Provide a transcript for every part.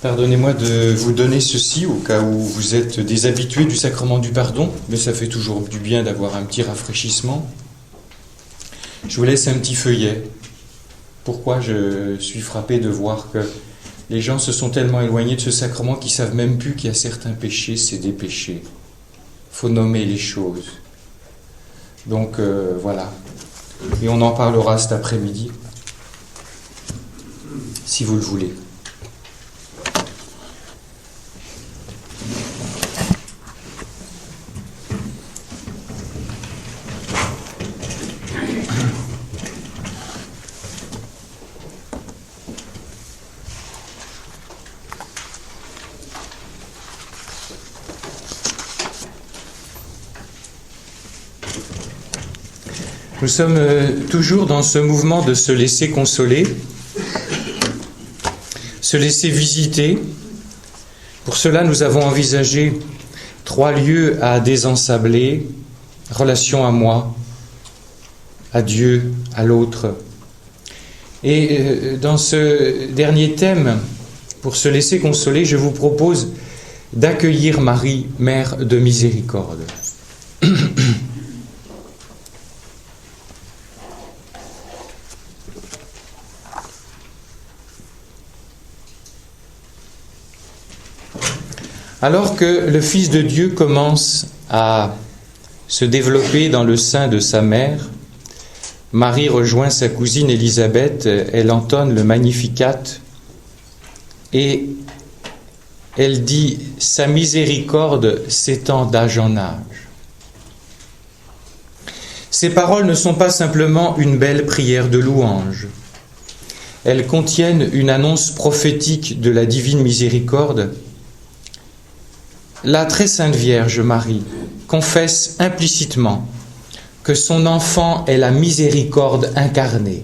Pardonnez-moi de vous donner ceci au cas où vous êtes des habitués du sacrement du pardon, mais ça fait toujours du bien d'avoir un petit rafraîchissement. Je vous laisse un petit feuillet. Pourquoi je suis frappé de voir que les gens se sont tellement éloignés de ce sacrement qu'ils ne savent même plus qu'il y a certains péchés, c'est des péchés. Il faut nommer les choses. Donc voilà. Et on en parlera cet après-midi, si vous le voulez. Nous sommes toujours dans ce mouvement de se laisser consoler, se laisser visiter. Pour cela, nous avons envisagé 3 lieux à désensabler: relation à moi, à Dieu, à l'autre. Et dans ce dernier thème, pour se laisser consoler, je vous propose d'accueillir Marie, Mère de Miséricorde. Alors que le Fils de Dieu commence à se développer dans le sein de sa mère, Marie rejoint sa cousine Élisabeth, elle entonne le Magnificat et elle dit « Sa miséricorde s'étend d'âge en âge ». Ces paroles ne sont pas simplement une belle prière de louange. Elles contiennent une annonce prophétique de la divine miséricorde. La très sainte Vierge Marie confesse implicitement que son enfant est la miséricorde incarnée.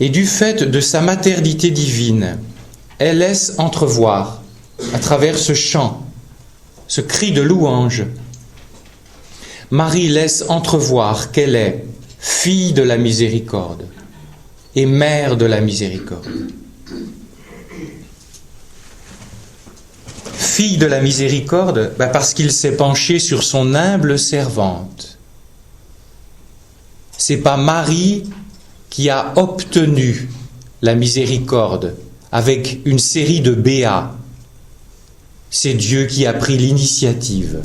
Et du fait de sa maternité divine, elle laisse entrevoir, à travers ce chant, ce cri de louange, Marie laisse entrevoir qu'elle est fille de la miséricorde et mère de la miséricorde. Fille de la miséricorde, parce qu'il s'est penché sur son humble servante. C'est pas Marie qui a obtenu la miséricorde avec une série de béats. C'est Dieu qui a pris l'initiative.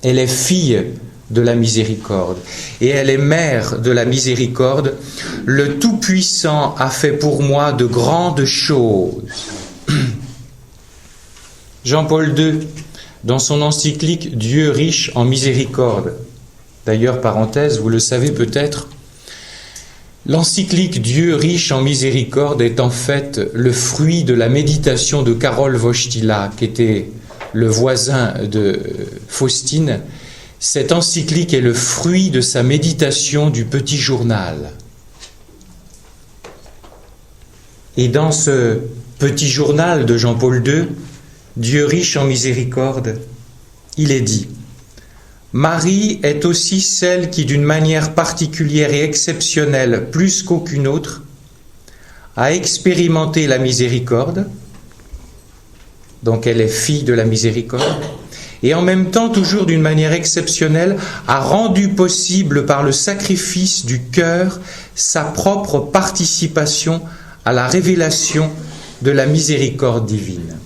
Elle est fille de la miséricorde et elle est mère de la miséricorde. Le Tout-Puissant a fait pour moi de grandes choses. Jean-Paul II, dans son encyclique Dieu riche en miséricorde, d'ailleurs, parenthèse, vous le savez peut-être, l'encyclique Dieu riche en miséricorde est en fait le fruit de la méditation de Karol Wojtyla, qui était le voisin de Faustine. Cette encyclique est le fruit de sa méditation du petit journal. Et dans ce petit journal de Jean-Paul II, Dieu riche en miséricorde, il est dit « Marie est aussi celle qui, d'une manière particulière et exceptionnelle, plus qu'aucune autre, a expérimenté la miséricorde, donc elle est fille de la miséricorde, et en même temps, toujours d'une manière exceptionnelle, a rendu possible par le sacrifice du cœur sa propre participation à la révélation de la miséricorde divine. »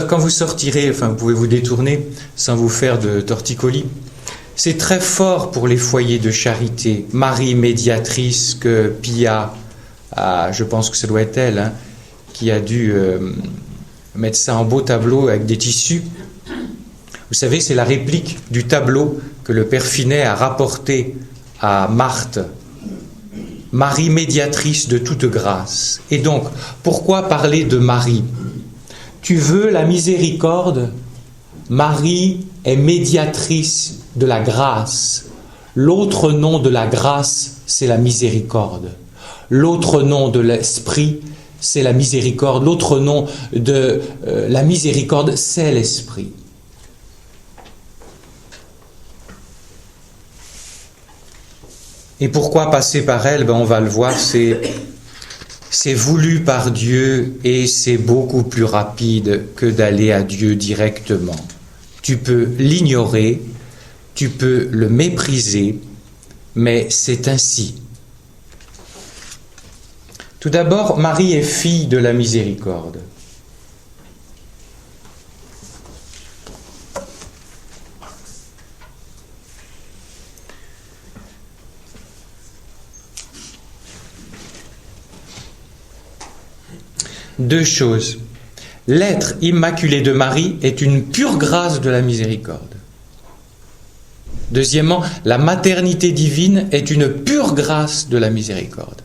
Quand vous sortirez, vous pouvez vous détourner sans vous faire de torticolis. C'est très fort pour les foyers de charité. Marie médiatrice que Pia, je pense que ça doit être elle, qui a dû mettre ça en beau tableau avec des tissus. Vous savez, c'est la réplique du tableau que le père Finet a rapporté à Marthe. Marie médiatrice de toute grâce. Et donc, pourquoi parler de Marie ? Tu veux la miséricorde ? Marie est médiatrice de la grâce. L'autre nom de la grâce, c'est la miséricorde. L'autre nom de l'esprit, c'est la miséricorde. L'autre nom de la miséricorde, c'est l'Esprit. Et pourquoi passer par elle? On va le voir, c'est voulu par Dieu et c'est beaucoup plus rapide que d'aller à Dieu directement. Tu peux l'ignorer, tu peux le mépriser, mais c'est ainsi. Tout d'abord, Marie est fille de la miséricorde. Deux choses. L'être immaculé de Marie est une pure grâce de la miséricorde. Deuxièmement, la maternité divine est une pure grâce de la miséricorde.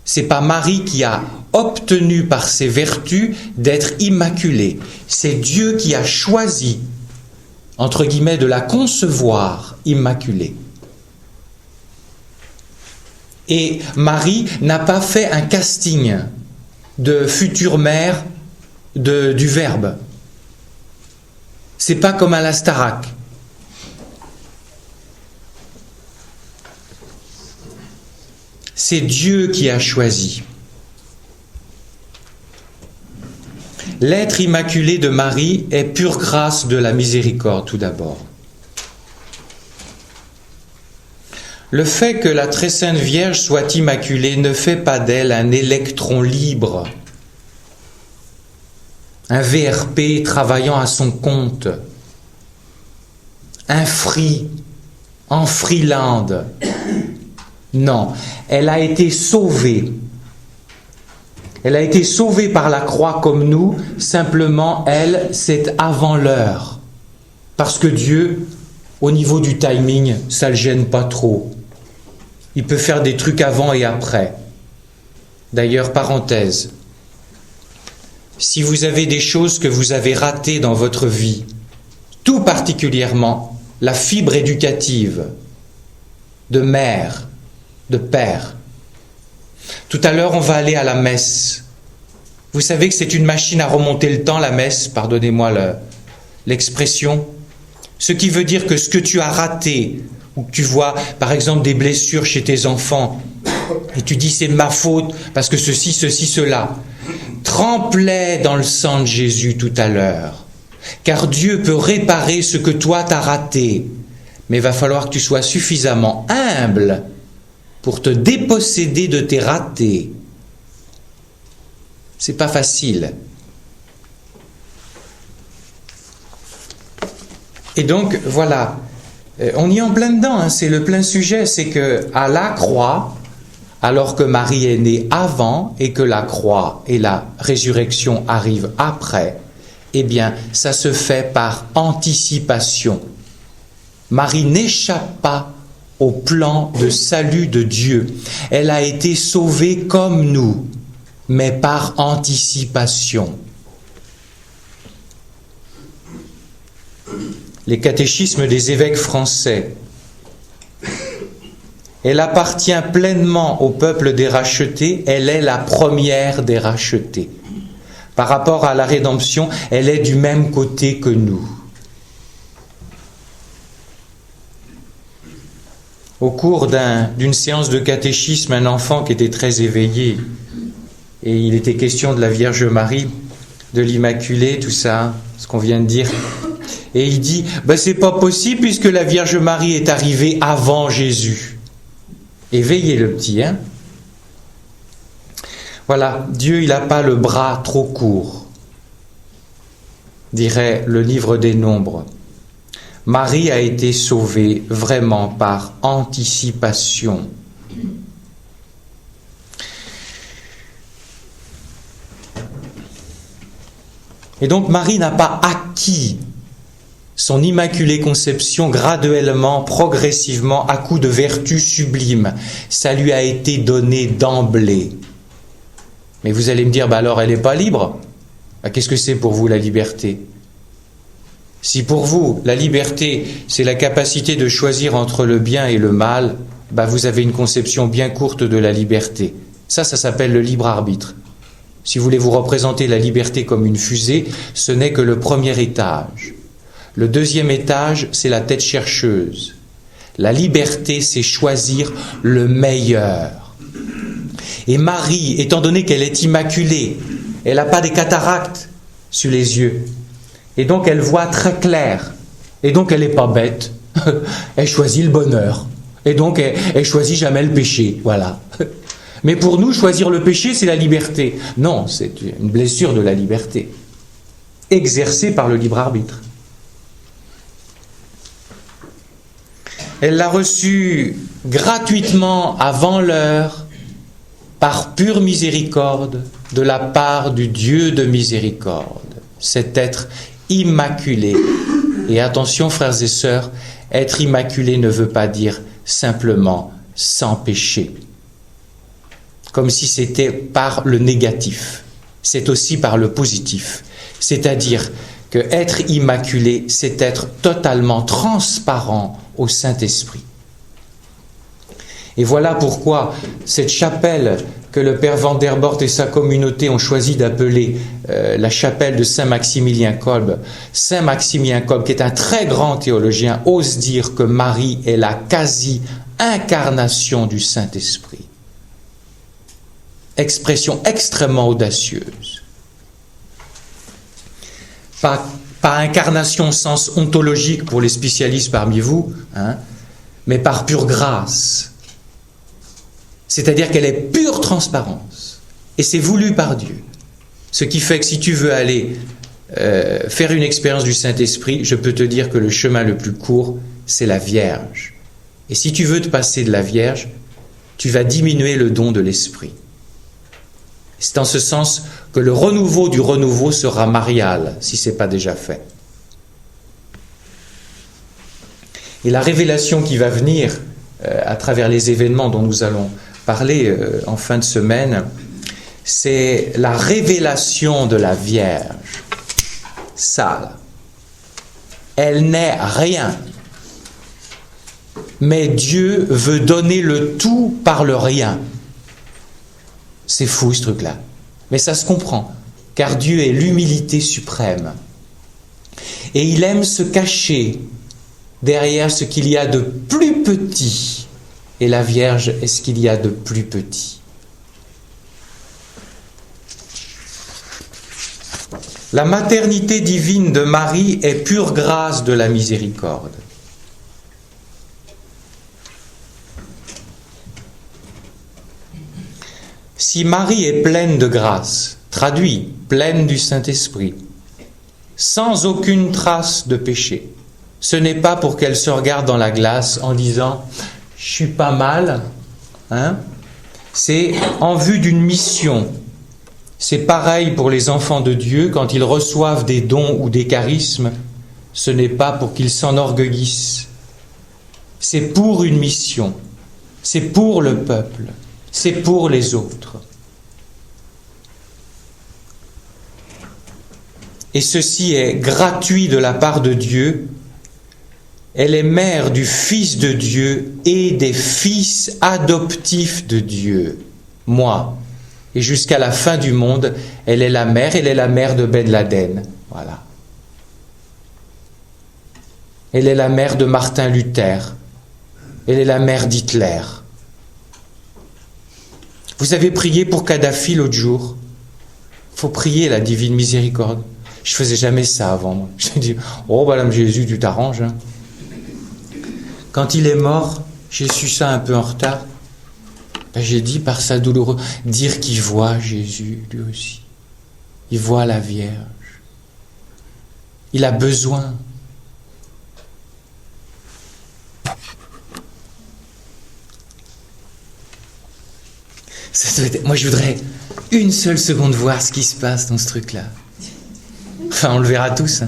C'est pas Marie qui a obtenu par ses vertus d'être immaculée. C'est Dieu qui a choisi, entre guillemets, de la concevoir immaculée. Et Marie n'a pas fait un casting de future mère du Verbe. C'est pas comme à la Starac. C'est Dieu qui a choisi. L'être immaculé de Marie est pure grâce de la miséricorde, tout d'abord. Le fait que la très sainte Vierge soit immaculée ne fait pas d'elle un électron libre, un VRP travaillant à son compte, un free, en freeland. Non, elle a été sauvée. Elle a été sauvée par la croix comme nous, simplement elle, c'est avant l'heure. Parce que Dieu, au niveau du timing, ça ne le gêne pas trop. Il peut faire des trucs avant et après. D'ailleurs, parenthèse, si vous avez des choses que vous avez ratées dans votre vie, tout particulièrement la fibre éducative de mère, de père. Tout à l'heure, on va aller à la messe. Vous savez que c'est une machine à remonter le temps, la messe, pardonnez-moi l'expression. Ce qui veut dire que ce que tu as raté, ou que tu vois, par exemple, des blessures chez tes enfants, et tu dis c'est ma faute, parce que ceci, cela, trempe-les dans le sang de Jésus tout à l'heure. Car Dieu peut réparer ce que toi t'as raté. Mais il va falloir que tu sois suffisamment humble pour te déposséder de tes ratés. C'est pas facile. Et donc, voilà, on y est en plein dedans, hein, c'est le plein sujet, c'est que à la croix, alors que Marie est née avant et que la croix et la résurrection arrivent après, eh bien, ça se fait par anticipation. Marie n'échappe pas au plan de salut de Dieu. Elle a été sauvée comme nous, mais par anticipation. Les catéchismes des évêques français. Elle appartient pleinement au peuple des rachetés, elle est la première des rachetés. Par rapport à la rédemption, elle est du même côté que nous. Au cours d'une séance de catéchisme, un enfant qui était très éveillé, et il était question de la Vierge Marie, de l'Immaculée, tout ça, ce qu'on vient de dire, et il dit, c'est pas possible puisque la Vierge Marie est arrivée avant Jésus. Éveillez le petit, hein. Voilà, Dieu, il n'a pas le bras trop court, dirait le livre des Nombres. Marie a été sauvée vraiment par anticipation. Et donc Marie n'a pas acquis son immaculée conception graduellement, progressivement, à coup de vertus sublimes. Ça lui a été donné d'emblée. Mais vous allez me dire, alors elle n'est pas libre? Qu'est-ce que c'est pour vous la liberté? Si pour vous, la liberté, c'est la capacité de choisir entre le bien et le mal, vous avez une conception bien courte de la liberté. Ça s'appelle le libre arbitre. Si vous voulez vous représenter la liberté comme une fusée, ce n'est que le premier étage. Le deuxième étage, c'est la tête chercheuse. La liberté, c'est choisir le meilleur. Et Marie, étant donné qu'elle est immaculée, elle n'a pas des cataractes sur les yeux, et donc elle voit très clair, et donc elle n'est pas bête, elle choisit le bonheur, et donc elle choisit jamais le péché, voilà. Mais pour nous, choisir le péché, c'est la liberté. Non, c'est une blessure de la liberté, exercée par le libre arbitre. Elle l'a reçu gratuitement avant l'heure, par pure miséricorde, de la part du Dieu de miséricorde, cet être immaculé. Et attention, frères et sœurs, être immaculé ne veut pas dire simplement sans péché, comme si c'était par le négatif. C'est aussi par le positif. C'est-à-dire que être immaculé, c'est être totalement transparent au Saint-Esprit. Et voilà pourquoi cette chapelle que le père Van der Bort et sa communauté ont choisi d'appeler la chapelle de Saint-Maximilien Kolbe. Saint-Maximilien Kolbe, qui est un très grand théologien, ose dire que Marie est la quasi-incarnation du Saint-Esprit. Expression extrêmement audacieuse. Pas incarnation au sens ontologique pour les spécialistes parmi vous, mais par pure grâce. C'est-à-dire qu'elle est pure transparence. Et c'est voulu par Dieu. Ce qui fait que si tu veux aller faire une expérience du Saint-Esprit, je peux te dire que le chemin le plus court, c'est la Vierge. Et si tu veux te passer de la Vierge, tu vas diminuer le don de l'Esprit. C'est en ce sens que le renouveau du renouveau sera marial, si ce n'est pas déjà fait. Et la révélation qui va venir à travers les événements dont nous allons parler en fin de semaine, c'est la révélation de la Vierge. Ça, elle n'est rien. Mais Dieu veut donner le tout par le rien. C'est fou ce truc-là. Mais ça se comprend, car Dieu est l'humilité suprême. Et il aime se cacher derrière ce qu'il y a de plus petit. Et la Vierge est ce qu'il y a de plus petit. La maternité divine de Marie est pure grâce de la miséricorde. Si Marie est pleine de grâce, traduit, pleine du Saint-Esprit, sans aucune trace de péché, ce n'est pas pour qu'elle se regarde dans la glace en disant « je suis pas mal », c'est en vue d'une mission. C'est pareil pour les enfants de Dieu, quand ils reçoivent des dons ou des charismes, ce n'est pas pour qu'ils s'enorgueillissent. C'est pour une mission, c'est pour le peuple, c'est pour les autres. Et ceci est gratuit de la part de Dieu. Elle est mère du Fils de Dieu et des fils adoptifs de Dieu. Moi. Et jusqu'à la fin du monde, elle est la mère de Ben Laden. Voilà. Elle est la mère de Martin Luther. Elle est la mère d'Hitler. Vous avez prié pour Kadhafi l'autre jour. Il faut prier la divine miséricorde. Je faisais jamais ça avant, moi. Je me dis, oh, Madame Jésus, tu t'arranges. Quand il est mort, j'ai su ça un peu en retard. J'ai dit par sa douloureuse, dire qu'il voit Jésus, lui aussi. Il voit la Vierge. Il a besoin. Moi, je voudrais une seule seconde voir ce qui se passe dans ce truc-là. Enfin, on le verra tous.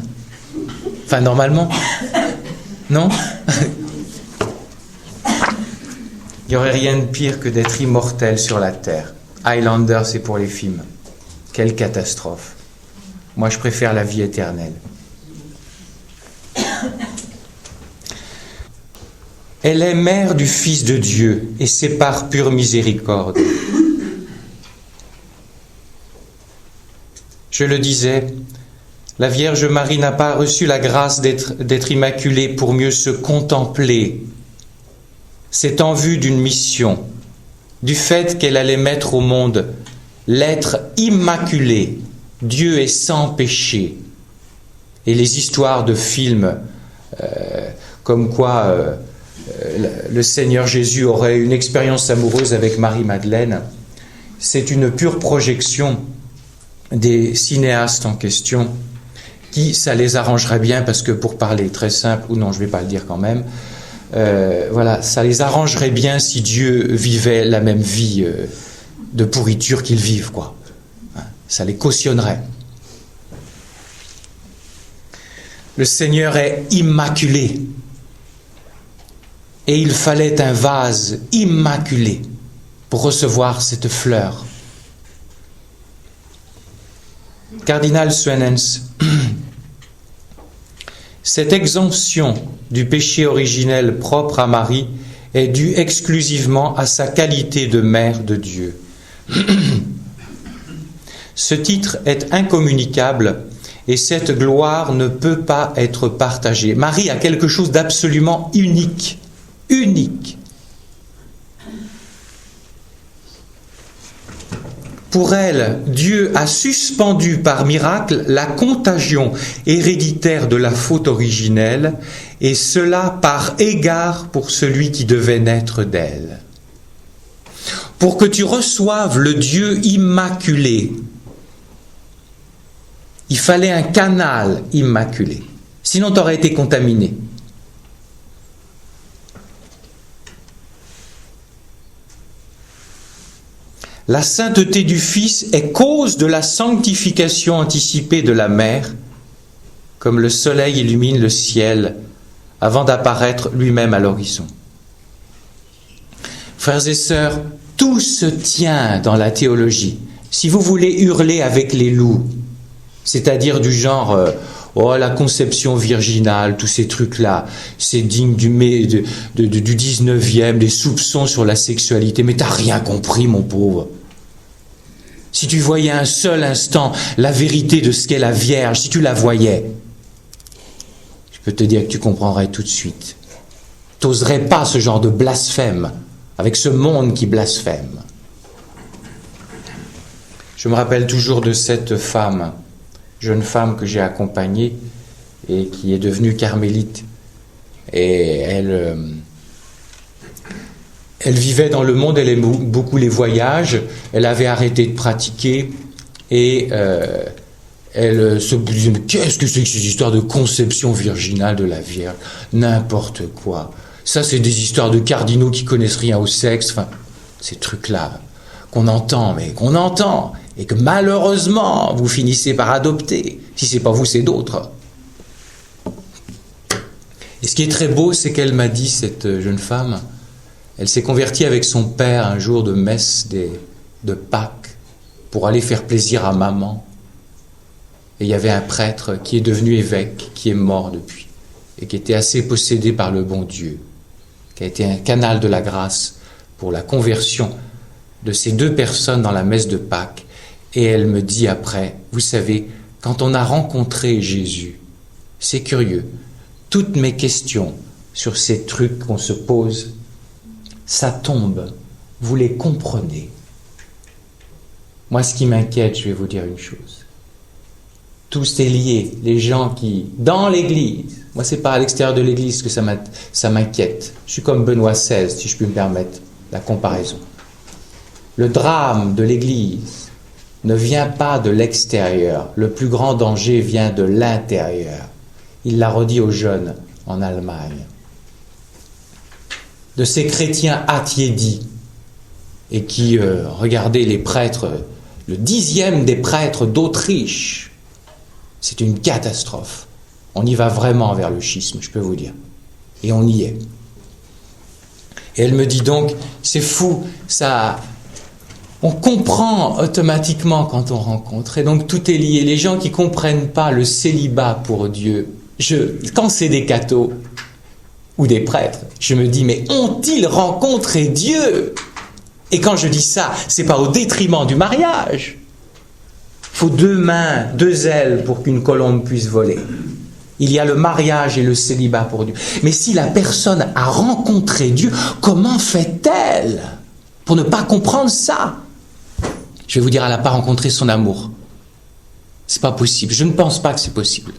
Enfin, normalement. Non ? Il n'y aurait rien de pire que d'être immortel sur la terre. Highlander, c'est pour les films. Quelle catastrophe. Moi, je préfère la vie éternelle. Elle est mère du Fils de Dieu, et c'est par pure miséricorde. Je le disais, la Vierge Marie n'a pas reçu la grâce d'être immaculée pour mieux se contempler. C'est en vue d'une mission, du fait qu'elle allait mettre au monde l'être immaculé. Dieu est sans péché. Et les histoires de films comme quoi le Seigneur Jésus aurait une expérience amoureuse avec Marie-Madeleine, c'est une pure projection des cinéastes en question qui, ça les arrangerait bien, parce que pour parler très simple, ou non, je ne vais pas le dire quand même, voilà, ça les arrangerait bien si Dieu vivait la même vie de pourriture qu'ils vivent, quoi. Hein, ça les cautionnerait. Le Seigneur est immaculé. Et il fallait un vase immaculé pour recevoir cette fleur. Cardinal Suenens, cette exemption du péché originel propre à Marie est due exclusivement à sa qualité de mère de Dieu. Ce titre est incommunicable et cette gloire ne peut pas être partagée. Marie a quelque chose d'absolument unique. Unique. Pour elle, Dieu a suspendu par miracle la contagion héréditaire de la faute originelle, et cela par égard pour celui qui devait naître d'elle. Pour que tu reçoives le Dieu immaculé, il fallait un canal immaculé, sinon tu aurais été contaminé. La sainteté du Fils est cause de la sanctification anticipée de la Mère, comme le soleil illumine le ciel avant d'apparaître lui-même à l'horizon. Frères et sœurs, tout se tient dans la théologie. Si vous voulez hurler avec les loups, c'est-à-dire du genre oh, la conception virginale, tous ces trucs-là, c'est digne du 19e, des soupçons sur la sexualité, mais t'as rien compris, mon pauvre. Si tu voyais un seul instant la vérité de ce qu'est la Vierge, si tu la voyais, je peux te dire que tu comprendrais tout de suite. T'oserais pas ce genre de blasphème avec ce monde qui blasphème. Je me rappelle toujours de cette femme, jeune femme que j'ai accompagnée et qui est devenue carmélite. Et elle vivait dans le monde, elle aimait beaucoup les voyages, elle avait arrêté de pratiquer et elle se disait, mais qu'est-ce que c'est que ces histoires de conception virginale de la Vierge? N'importe quoi. Ça, c'est des histoires de cardinaux qui connaissent rien au sexe, enfin, ces trucs-là qu'on entend, et que malheureusement, vous finissez par adopter. Si c'est pas vous, c'est d'autres. Et ce qui est très beau, c'est qu'elle m'a dit, cette jeune femme, elle s'est convertie avec son père un jour de messe de Pâques pour aller faire plaisir à maman. Et il y avait un prêtre qui est devenu évêque, qui est mort depuis, et qui était assez possédé par le bon Dieu, qui a été un canal de la grâce pour la conversion de ces deux personnes dans la messe de Pâques. Et elle me dit après, vous savez, quand on a rencontré Jésus, c'est curieux, toutes mes questions sur ces trucs qu'on se pose, ça tombe, vous les comprenez. Moi, ce qui m'inquiète, je vais vous dire une chose. Tout est lié, les gens qui, dans l'Église, moi c'est pas à l'extérieur de l'Église que ça m'inquiète. Je suis comme Benoît XVI, si je puis me permettre la comparaison. Le drame de l'Église ne vient pas de l'extérieur. Le plus grand danger vient de l'intérieur. Il l'a redit aux jeunes en Allemagne. De ces chrétiens attiédis et qui regardaient les prêtres, le 10e des prêtres d'Autriche. C'est une catastrophe. On y va vraiment vers le schisme, je peux vous dire. Et on y est. Et elle me dit donc, c'est fou, ça... On comprend automatiquement quand on rencontre. Et donc tout est lié. Les gens qui ne comprennent pas le célibat pour Dieu, quand c'est des cathos ou des prêtres, je me dis, mais ont-ils rencontré Dieu? Et quand je dis ça, c'est pas au détriment du mariage. faut 2 mains, 2 ailes pour qu'une colombe puisse voler. Il y a le mariage et le célibat pour Dieu. Mais si la personne a rencontré Dieu, comment fait-elle pour ne pas comprendre ça? Je vais vous dire, elle n'a pas rencontré son amour. C'est pas possible. Je ne pense pas que c'est possible.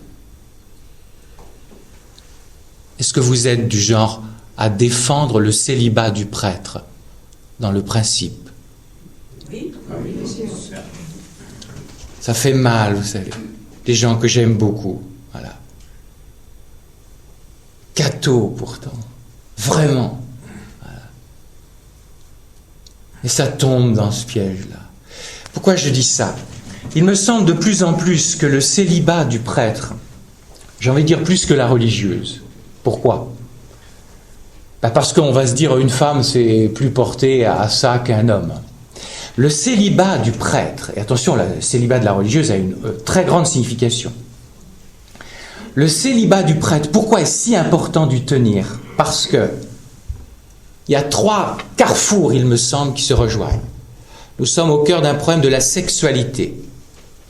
Est-ce que vous êtes du genre à défendre le célibat du prêtre dans le principe? Oui. Ça fait mal, vous savez. Des gens que j'aime beaucoup. Voilà. Cathos, pourtant. Vraiment. Voilà. Et ça tombe dans ce piège-là. Pourquoi je dis ça? Il me semble de plus en plus que le célibat du prêtre, j'ai envie de dire plus que la religieuse. Pourquoi? Parce qu'on va se dire une femme c'est plus porté à ça qu'un homme. Le célibat du prêtre, et attention, le célibat de la religieuse a une très grande signification. Le célibat du prêtre, pourquoi est-ce si important d'y tenir? Parce que il y a 3 carrefours, il me semble, qui se rejoignent. Nous sommes au cœur d'un problème de la sexualité.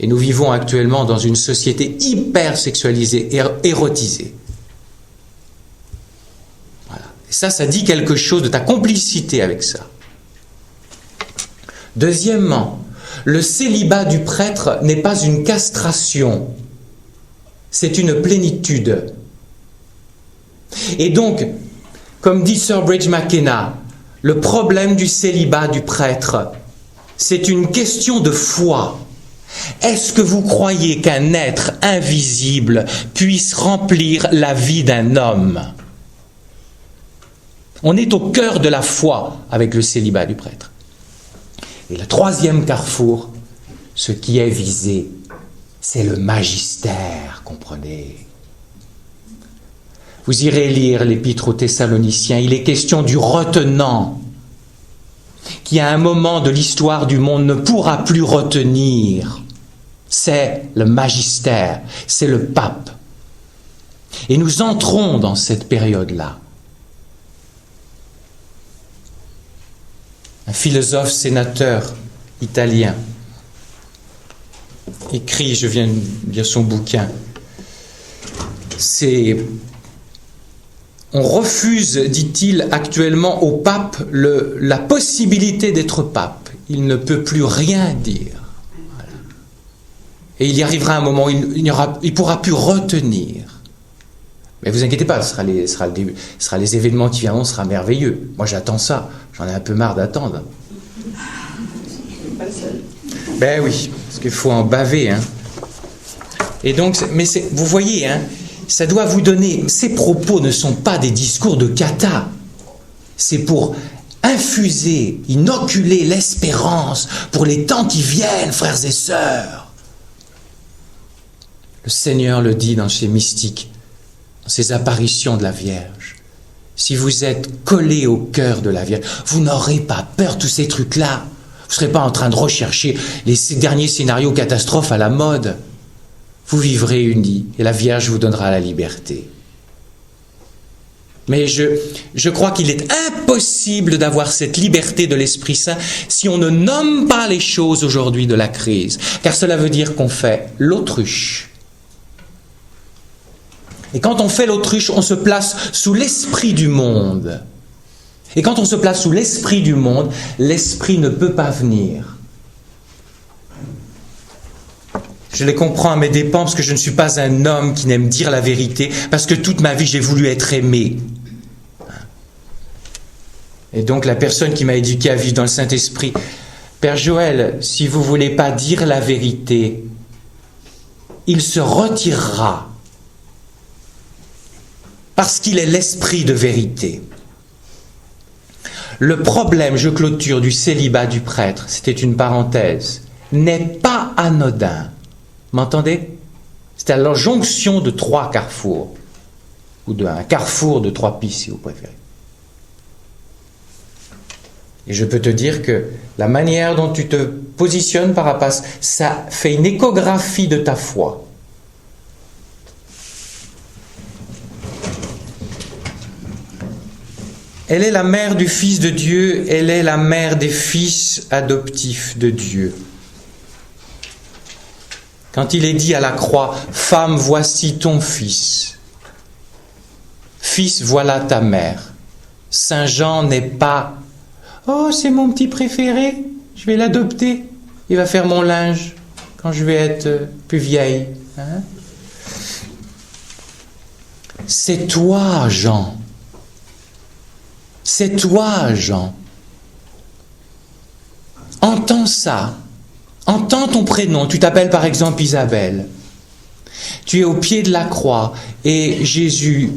Et nous vivons actuellement dans une société hyper sexualisée, érotisée. Voilà. Et ça dit quelque chose de ta complicité avec ça. Deuxièmement, le célibat du prêtre n'est pas une castration, c'est une plénitude. Et donc, comme dit Sir Bridge McKenna, le problème du célibat du prêtre, c'est une question de foi. Est-ce que vous croyez qu'un être invisible puisse remplir la vie d'un homme? On est au cœur de la foi avec le célibat du prêtre. Et le 3e carrefour, ce qui est visé, c'est le magistère, comprenez? Vous irez lire l'épître aux Thessaloniciens, il est question du retenant, qui à un moment de l'histoire du monde ne pourra plus retenir. C'est le magistère, c'est le pape. Et nous entrons dans cette période-là. Un philosophe sénateur italien écrit, je viens de lire son bouquin, on refuse, dit-il, actuellement au pape la possibilité d'être pape. Il ne peut plus rien dire. Voilà. Et il y arrivera un moment où il ne pourra plus retenir. Mais vous inquiétez pas, ce sera les événements qui viendront, ce sera merveilleux. Moi j'attends ça, j'en ai un peu marre d'attendre. Ben oui, parce qu'il faut en baver. Hein. Et donc, vous voyez, hein, ça doit vous donner, ces propos ne sont pas des discours de cata. C'est pour infuser, inoculer l'espérance pour les temps qui viennent, frères et sœurs. Le Seigneur le dit dans ses mystiques, dans ces apparitions de la Vierge. Si vous êtes collé au cœur de la Vierge, vous n'aurez pas peur de tous ces trucs-là. Vous ne serez pas en train de rechercher ces derniers scénarios catastrophes à la mode. Vous vivrez unis et la Vierge vous donnera la liberté. Mais je crois qu'il est impossible d'avoir cette liberté de l'Esprit Saint si on ne nomme pas les choses aujourd'hui de la crise. Car cela veut dire qu'on fait l'autruche. Et quand on fait l'autruche, on se place sous l'esprit du monde. Et quand on se place sous l'esprit du monde, l'esprit ne peut pas venir. Je les comprends à mes dépens parce que je ne suis pas un homme qui n'aime dire la vérité, parce que toute ma vie j'ai voulu être aimé. Et donc la personne qui m'a éduqué à vivre dans le Saint-Esprit, Père Joël, si vous ne voulez pas dire la vérité, il se retirera. Parce qu'il est l'esprit de vérité. Le problème, je clôture, du célibat du prêtre, c'était une parenthèse, n'est pas anodin. M'entendez? C'est à la jonction de 3 carrefours, ou d'un carrefour de 3 pistes, si vous préférez. Et je peux te dire que la manière dont tu te positionnes par rapport à ça, ça fait une échographie de ta foi. Elle est la mère du Fils de Dieu, elle est la mère des fils adoptifs de Dieu. Quand il est dit à la croix, « Femme, voici ton fils. Fils, voilà ta mère. » Saint Jean n'est pas « Oh, c'est mon petit préféré, je vais l'adopter. Il va faire mon linge quand je vais être plus vieille. » Hein? C'est toi, Jean. C'est toi, Jean. Entends ça. Entends ton prénom. Tu t'appelles par exemple Isabelle. Tu es au pied de la croix et Jésus,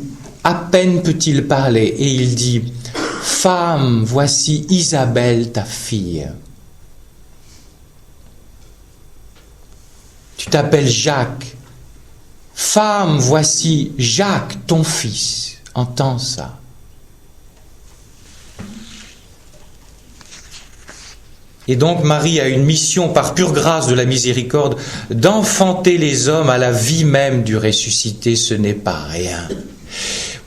à peine peut-il parler, et il dit « Femme, voici Isabelle, ta fille. » Tu t'appelles Jacques. Femme, voici Jacques, ton fils. Entends ça. Et donc Marie a une mission par pure grâce de la miséricorde d'enfanter les hommes à la vie même du ressuscité. Ce n'est pas rien.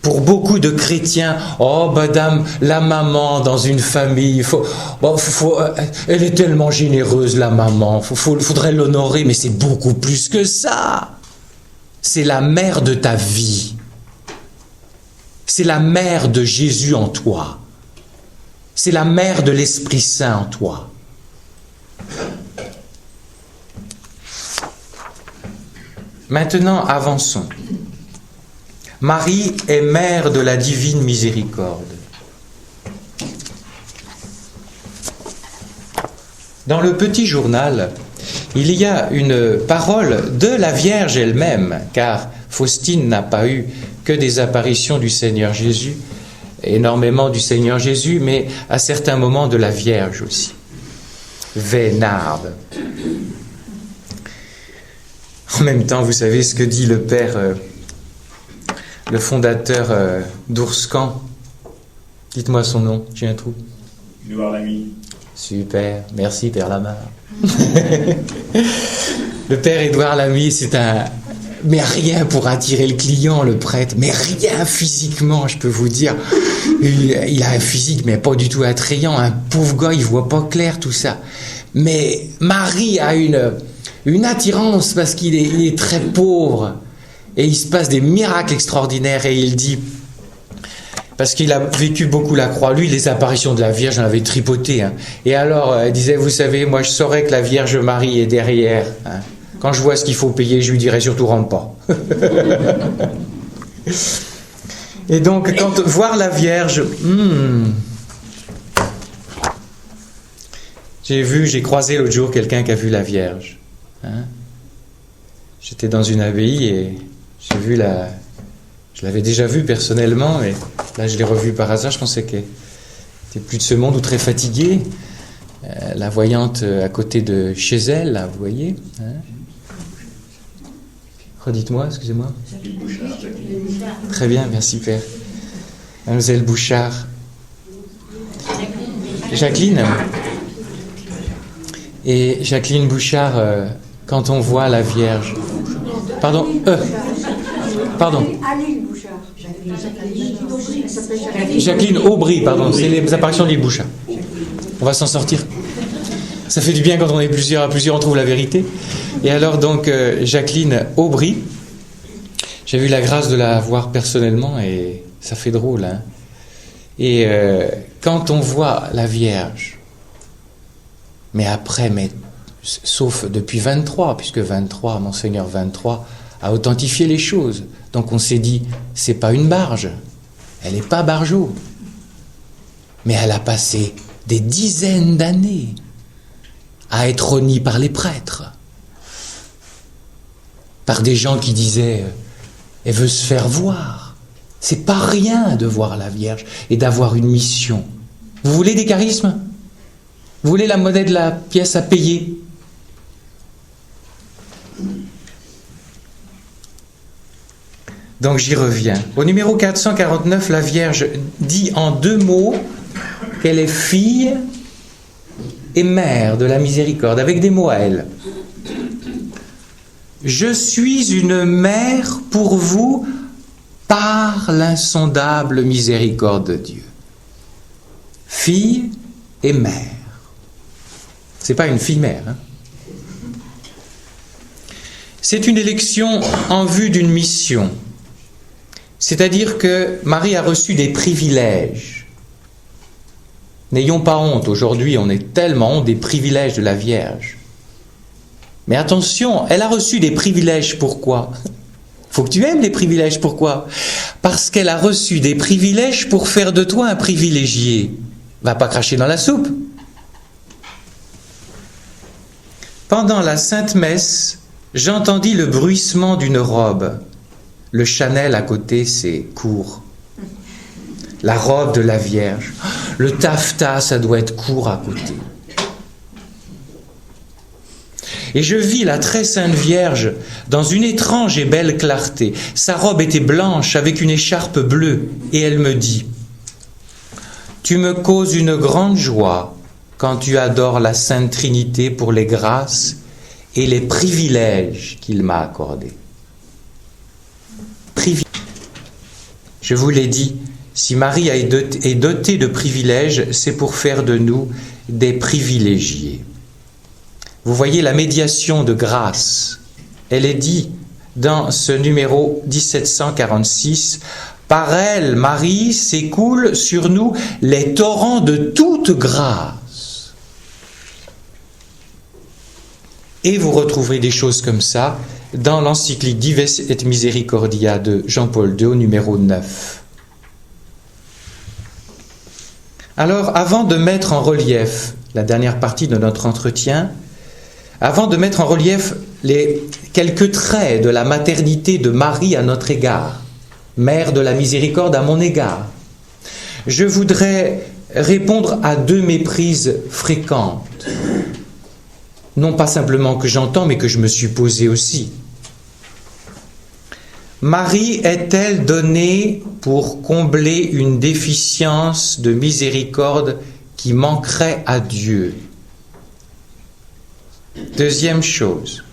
Pour beaucoup de chrétiens, oh madame, la maman dans une famille, elle est tellement généreuse la maman, faudrait l'honorer, mais c'est beaucoup plus que ça. C'est la mère de ta vie. C'est la mère de Jésus en toi. C'est la mère de l'Esprit Saint en toi. Maintenant, avançons. Marie est mère de la divine miséricorde. Dans le petit journal, il y a une parole de la Vierge elle-même, car Faustine n'a pas eu que des apparitions du Seigneur Jésus, énormément du Seigneur Jésus, mais à certains moments de la Vierge aussi. Vénarde. En même temps, vous savez ce que dit le père, le fondateur d'Ourscan. Dites-moi son nom, j'ai un trou. Édouard Lamy. Super, merci Père Lamar. Le père Édouard Lamy, c'est un... Mais rien pour attirer le client, le prêtre. Mais rien physiquement, je peux vous dire. Il a un physique, mais pas du tout attrayant. Un pauvre gars, il voit pas clair tout ça. Mais Marie a une attirance parce qu'il est très pauvre. Et il se passe des miracles extraordinaires. Et il dit... Parce qu'il a vécu beaucoup la croix. Lui, les apparitions de la Vierge, j'en avais tripoté. Hein. Et alors, il disait, vous savez, moi je saurais que la Vierge Marie est derrière. Hein. Quand je vois ce qu'il faut payer, je lui dirais surtout rentre pas. Et donc, quand voir la Vierge, j'ai croisé l'autre jour quelqu'un qui a vu la Vierge. Hein. J'étais dans une abbaye et j'ai vu je l'avais déjà vue personnellement, mais là je l'ai revue par hasard. Je pensais qu'elle était plus de ce monde ou très fatiguée. La voyante à côté de chez elle, là, vous voyez. Hein. Redites-moi, excusez-moi. Très bien, merci Père. Mademoiselle Bouchard. Jacqueline. Et Jacqueline Bouchard, quand on voit la Vierge... Pardon. Jacqueline Aubry, pardon. C'est les apparitions de l'île Bouchard. On va s'en sortir. Ça fait du bien quand on est plusieurs, on trouve la vérité. Et alors donc, Jacqueline Aubry, j'ai eu la grâce de la voir personnellement et ça fait drôle. Hein. Et quand on voit la Vierge, mais après, sauf depuis 23, puisque 23, Monseigneur 23, a authentifié les choses. Donc on s'est dit, c'est pas une barge, elle n'est pas bargeau, mais elle a passé des dizaines d'années à être honnie par les prêtres, par des gens qui disaient, elle veut se faire voir. C'est pas rien de voir la Vierge et d'avoir une mission. Vous voulez des charismes ? Vous voulez la monnaie de la pièce à payer ? Donc j'y reviens. Au numéro 449, la Vierge dit en 2 mots qu'elle est fille et mère de la miséricorde, avec des mots à elle. Je suis une mère pour vous par l'insondable miséricorde de Dieu. Fille et mère. C'est pas une fille-mère. Hein. C'est une élection en vue d'une mission. C'est-à-dire que Marie a reçu des privilèges. N'ayons pas honte, aujourd'hui on est tellement honte des privilèges de la Vierge. Mais attention, elle a reçu des privilèges, pourquoi ? Faut que tu aimes les privilèges, pourquoi ? Parce qu'elle a reçu des privilèges pour faire de toi un privilégié. Va pas cracher dans la soupe. Pendant la Sainte Messe, j'entendis le bruissement d'une robe. Le Chanel à côté, c'est court. La robe de la Vierge. Le taffetas, ça doit être court à côté. Et je vis la très sainte Vierge dans une étrange et belle clarté. Sa robe était blanche avec une écharpe bleue. Et elle me dit, « Tu me causes une grande joie quand tu adores la Sainte Trinité pour les grâces et les privilèges qu'il m'a accordés. » Je vous l'ai dit, si Marie est dotée de privilèges, c'est pour faire de nous des privilégiés. Vous voyez la médiation de grâce. Elle est dit dans ce numéro 1746, « Par elle, Marie, s'écoulent sur nous les torrents de toute grâce. » Et vous retrouverez des choses comme ça dans l'encyclique Dives et Misericordia de Jean-Paul II, au numéro 9. Alors, avant de mettre en relief la dernière partie de notre entretien, avant de mettre en relief les quelques traits de la maternité de Marie à notre égard, Mère de la miséricorde à mon égard, je voudrais répondre à deux méprises fréquentes. Non pas simplement que j'entends, mais que je me suis posé aussi. Marie est-elle donnée pour combler une déficience de miséricorde qui manquerait à Dieu ? Deuxième chose,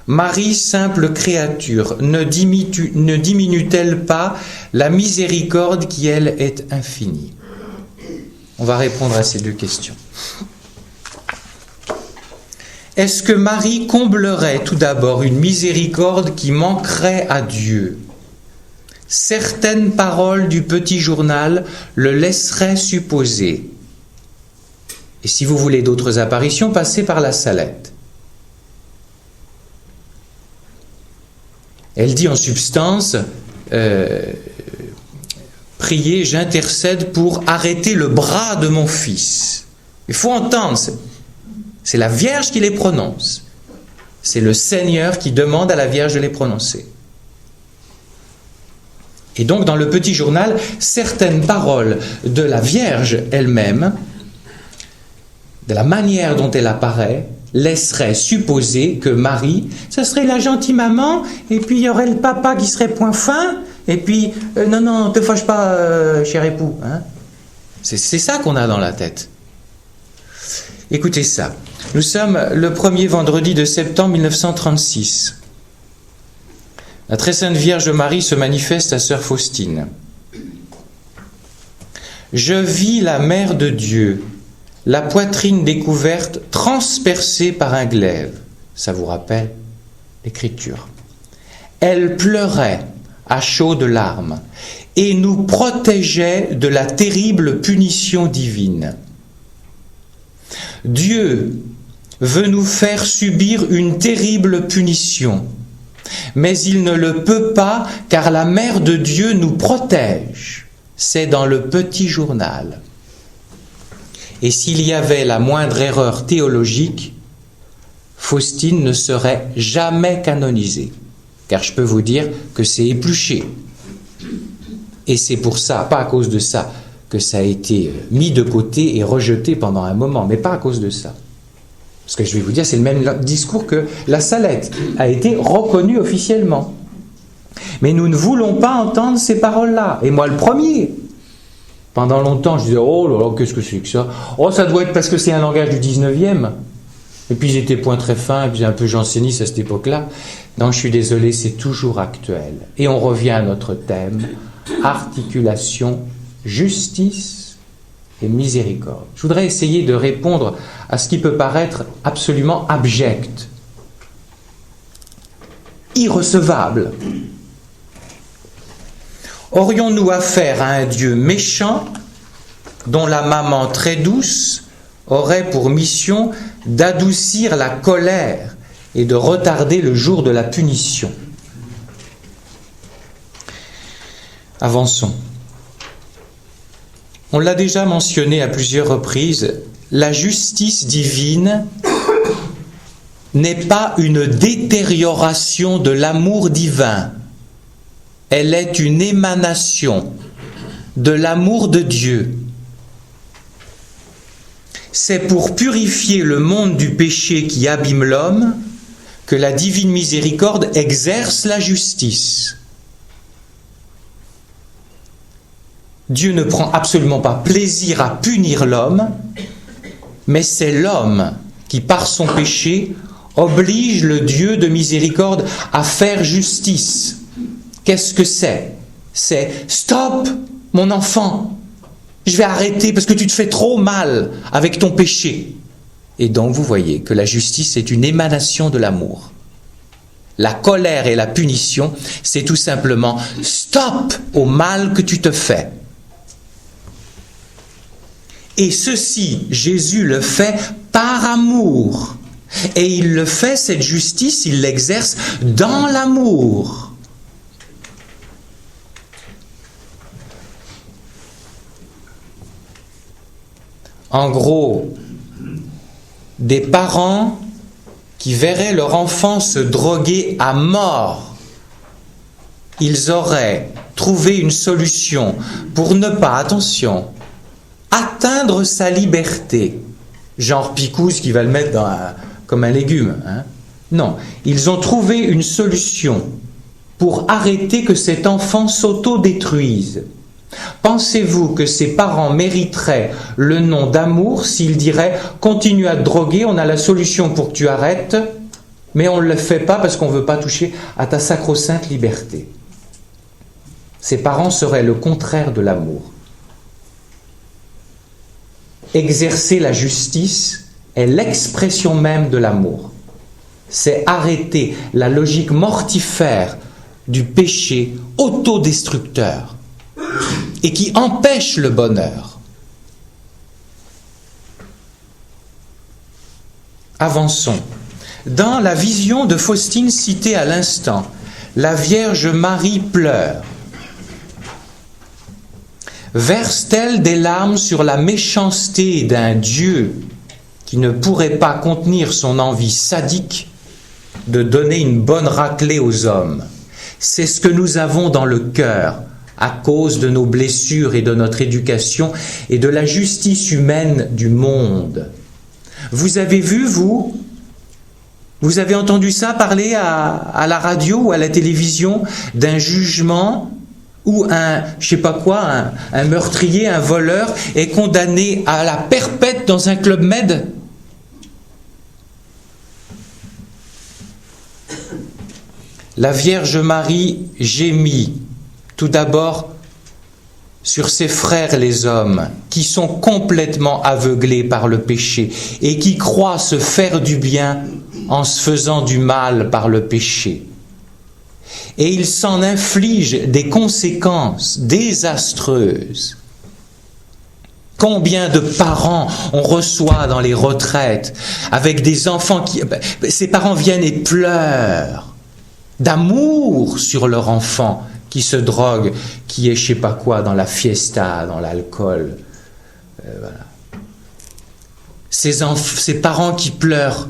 Marie, simple créature, ne diminue-t-elle pas la miséricorde qui, elle, est infinie ? On va répondre à ces deux questions. Est-ce que Marie comblerait tout d'abord une miséricorde qui manquerait à Dieu ? Certaines paroles du petit journal le laisseraient supposer. Et si vous voulez d'autres apparitions, passez par la Salette. Elle dit en substance, priez, j'intercède pour arrêter le bras de mon fils. Il faut entendre, c'est la Vierge qui les prononce. C'est le Seigneur qui demande à la Vierge de les prononcer. Et donc dans le petit journal, certaines paroles de la Vierge elle-même, de la manière dont elle apparaît, laisserait supposer que Marie, ce serait la gentille maman, et puis il y aurait le papa qui serait point fin, et puis non, te fâche pas, cher époux. Hein. C'est ça qu'on a dans la tête. Écoutez ça. Nous sommes le premier vendredi de septembre 1936. La très sainte Vierge Marie se manifeste à sœur Faustine. Je vis la Mère de Dieu, la poitrine découverte, transpercée par un glaive. Ça vous rappelle l'Écriture. Elle pleurait à chaudes larmes et nous protégeait de la terrible punition divine. Dieu veut nous faire subir une terrible punition, mais il ne le peut pas car la Mère de Dieu nous protège. C'est dans le petit journal. Et s'il y avait la moindre erreur théologique, Faustine ne serait jamais canonisée. Car je peux vous dire que c'est épluché. Et c'est pour ça, pas à cause de ça, que ça a été mis de côté et rejeté pendant un moment, mais pas à cause de ça. Parce que je vais vous dire, c'est le même discours que la Salette a été reconnue officiellement. Mais nous ne voulons pas entendre ces paroles-là. Et moi le premier. Pendant longtemps, je disais, oh là là, qu'est-ce que c'est que ça ? Oh, ça doit être parce que c'est un langage du 19e. Et puis j'étais point très fin, et puis un peu janséniste à cette époque-là. Non, je suis désolé, c'est toujours actuel. Et on revient à notre thème, articulation, justice et miséricorde. Je voudrais essayer de répondre à ce qui peut paraître absolument abject. irrecevable. Aurions-nous affaire à un Dieu méchant dont la maman très douce aurait pour mission d'adoucir la colère et de retarder le jour de la punition? Avançons. On l'a déjà mentionné à plusieurs reprises, la justice divine n'est pas une détérioration de l'amour divin. Elle est une émanation de l'amour de Dieu. C'est pour purifier le monde du péché qui abîme l'homme que la divine miséricorde exerce la justice. Dieu ne prend absolument pas plaisir à punir l'homme, mais c'est l'homme qui, par son péché, oblige le Dieu de miséricorde à faire justice. Qu'est-ce que c'est? C'est « Stop, mon enfant, je vais arrêter parce que tu te fais trop mal avec ton péché. » Et donc vous voyez que la justice est une émanation de l'amour. La colère et la punition, c'est tout simplement « Stop au mal que tu te fais. » Et ceci, Jésus le fait par amour. Et il le fait, cette justice, il l'exerce dans l'amour. En gros, des parents qui verraient leur enfant se droguer à mort, ils auraient trouvé une solution pour ne pas, attention, atteindre sa liberté. Genre Picouse qui va le mettre comme un légume. Hein? Non, ils ont trouvé une solution pour arrêter que cet enfant s'auto-détruise. Pensez-vous que ses parents mériteraient le nom d'amour s'ils diraient « Continue à te droguer, on a la solution pour que tu arrêtes, mais on ne le fait pas parce qu'on ne veut pas toucher à ta sacro-sainte liberté ». Ses parents seraient le contraire de l'amour. Exercer la justice est l'expression même de l'amour. C'est arrêter la logique mortifère du péché autodestructeur et qui empêche le bonheur. Avançons. Dans la vision de Faustine citée à l'instant, la Vierge Marie pleure. Verse-t-elle des larmes sur la méchanceté d'un Dieu qui ne pourrait pas contenir son envie sadique de donner une bonne raclée aux hommes? C'est ce que nous avons dans le cœur à cause de nos blessures et de notre éducation et de la justice humaine du monde. Vous avez vu, vous avez entendu ça parler à la radio ou à la télévision d'un jugement où un meurtrier, un voleur est condamné à la perpète dans un club med? La Vierge Marie gémit tout d'abord sur ses frères les hommes qui sont complètement aveuglés par le péché et qui croient se faire du bien en se faisant du mal par le péché. Et ils s'en infligent des conséquences désastreuses. Combien de parents on reçoit dans les retraites avec des enfants qui... Ces parents viennent et pleurent d'amour sur leur enfant qui se drogue, qui est je sais pas quoi dans la fiesta, dans l'alcool. Voilà. Ces parents qui pleurent,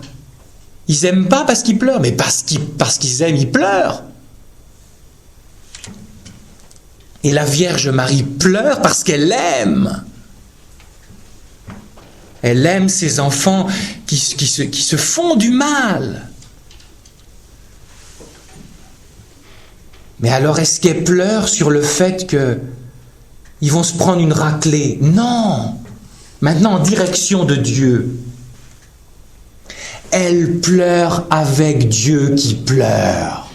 ils aiment pas parce qu'ils pleurent, mais parce qu'ils aiment, ils pleurent. Et la Vierge Marie pleure parce qu'elle aime. Elle aime ses enfants qui se font du mal. Mais alors est-ce qu'elle pleure sur le fait qu'ils vont se prendre une raclée? Non! Maintenant en direction de Dieu. Elle pleure avec Dieu qui pleure.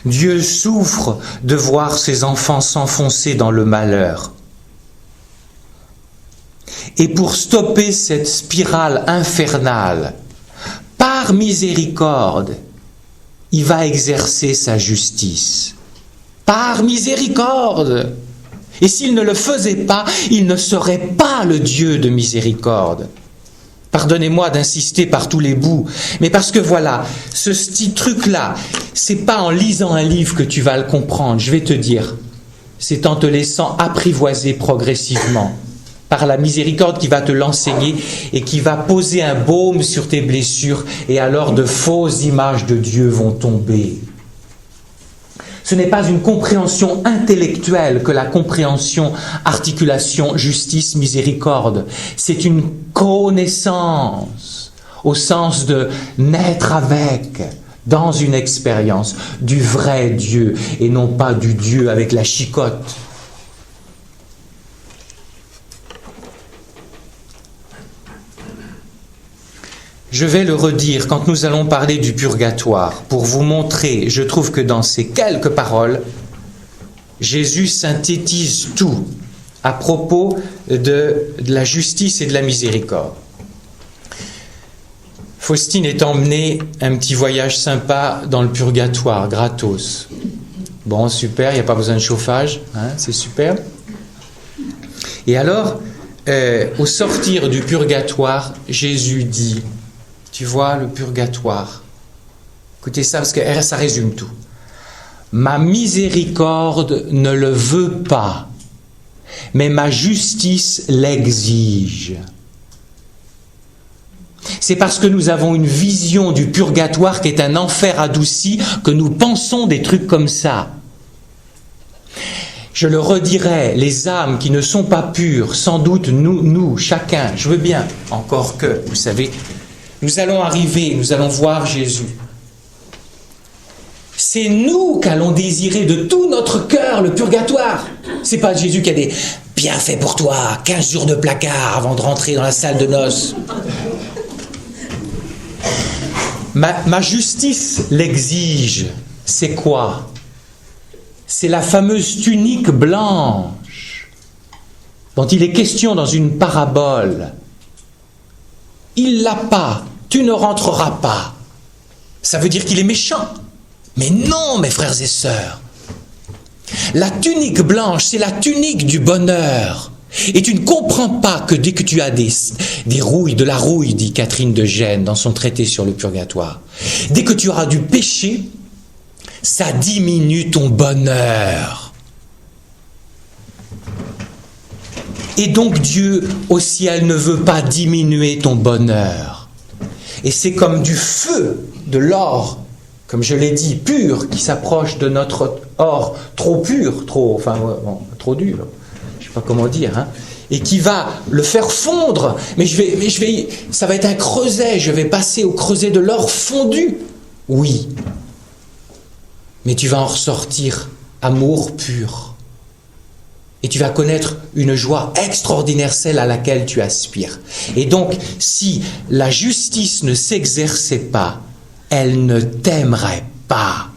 Dieu souffre de voir ses enfants s'enfoncer dans le malheur. Et pour stopper cette spirale infernale, par par miséricorde, il va exercer sa justice. Par miséricorde. Et s'il ne le faisait pas, il ne serait pas le Dieu de miséricorde. Pardonnez-moi d'insister par tous les bouts, mais parce que voilà, ce petit truc-là, c'est pas en lisant un livre que tu vas le comprendre, je vais te dire. C'est en te laissant apprivoiser progressivement par la miséricorde qui va te l'enseigner et qui va poser un baume sur tes blessures, et alors de fausses images de Dieu vont tomber. Ce n'est pas une compréhension intellectuelle que la compréhension, articulation, justice, miséricorde. C'est une connaissance au sens de naître avec, dans une expérience du vrai Dieu et non pas du Dieu avec la chicotte. Je vais le redire quand nous allons parler du purgatoire, pour vous montrer, je trouve que dans ces quelques paroles, Jésus synthétise tout à propos de la justice et de la miséricorde. Faustine est emmenée un petit voyage sympa dans le purgatoire, gratos. Bon, super, il n'y a pas besoin de chauffage, hein, c'est super. Et alors, au sortir du purgatoire, Jésus dit... Tu vois, le purgatoire. Écoutez ça, parce que ça résume tout. Ma miséricorde ne le veut pas, mais ma justice l'exige. C'est parce que nous avons une vision du purgatoire qui est un enfer adouci que nous pensons des trucs comme ça. Je le redirai, les âmes qui ne sont pas pures, sans doute nous, chacun, je veux bien, encore que, vous savez, nous allons arriver, nous allons voir Jésus. C'est nous qu'allons désirer de tout notre cœur le purgatoire. C'est pas Jésus qui a des bienfaits pour toi, 15 jours de placard avant de rentrer dans la salle de noces. Ma justice l'exige. C'est quoi? C'est la fameuse tunique blanche dont il est question dans une parabole. Il l'a pas, tu ne rentreras pas. Ça veut dire qu'il est méchant. Mais non, mes frères et sœurs. La tunique blanche, c'est la tunique du bonheur. Et tu ne comprends pas que dès que tu as des rouilles, de la rouille, dit Catherine de Gênes dans son traité sur le purgatoire, dès que tu auras du péché, ça diminue ton bonheur. Et donc Dieu au ciel ne veut pas diminuer ton bonheur. Et c'est comme du feu, de l'or, comme je l'ai dit, pur, qui s'approche de notre or trop pur, trop dur, je ne sais pas comment dire, hein, et qui va le faire fondre. Mais ça va être un creuset, je vais passer au creuset de l'or fondu. Oui, mais tu vas en ressortir amour pur. Et tu vas connaître une joie extraordinaire, celle à laquelle tu aspires. Et donc, si la justice ne s'exerçait pas, elle ne t'aimerait pas.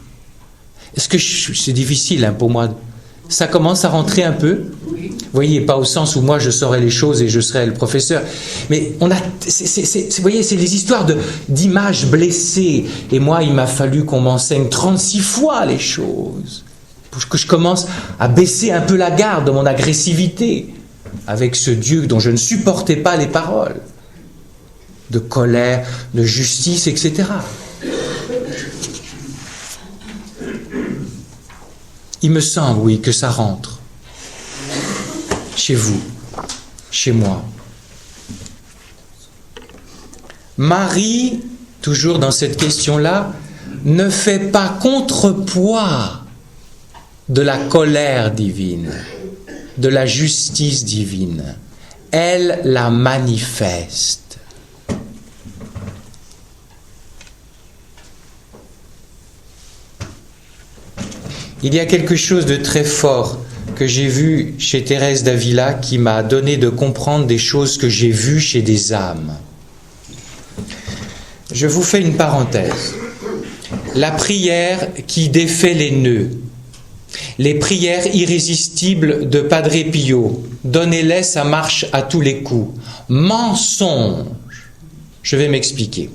Est-ce que c'est difficile hein, pour moi? Ça commence à rentrer un peu. Vous voyez, pas au sens où moi je saurais les choses et je serais le professeur. Mais vous voyez, c'est les histoires d'images blessées. Et moi, il m'a fallu qu'on m'enseigne 36 fois les choses. Pour que je commence à baisser un peu la garde de mon agressivité avec ce Dieu dont je ne supportais pas les paroles, de colère, de justice, etc. Il me semble, oui, que ça rentre chez vous, chez moi. Marie, toujours dans cette question-là, ne fait pas contrepoids de la colère divine, de la justice divine. Elle la manifeste. Il y a quelque chose de très fort que j'ai vu chez Thérèse d'Avila qui m'a donné de comprendre des choses que j'ai vues chez des âmes. Je vous fais une parenthèse. La prière qui défait les nœuds. Les prières irrésistibles de Padre Pio. Donnez-les, ça marche à tous les coups. Mensonge. Je vais m'expliquer.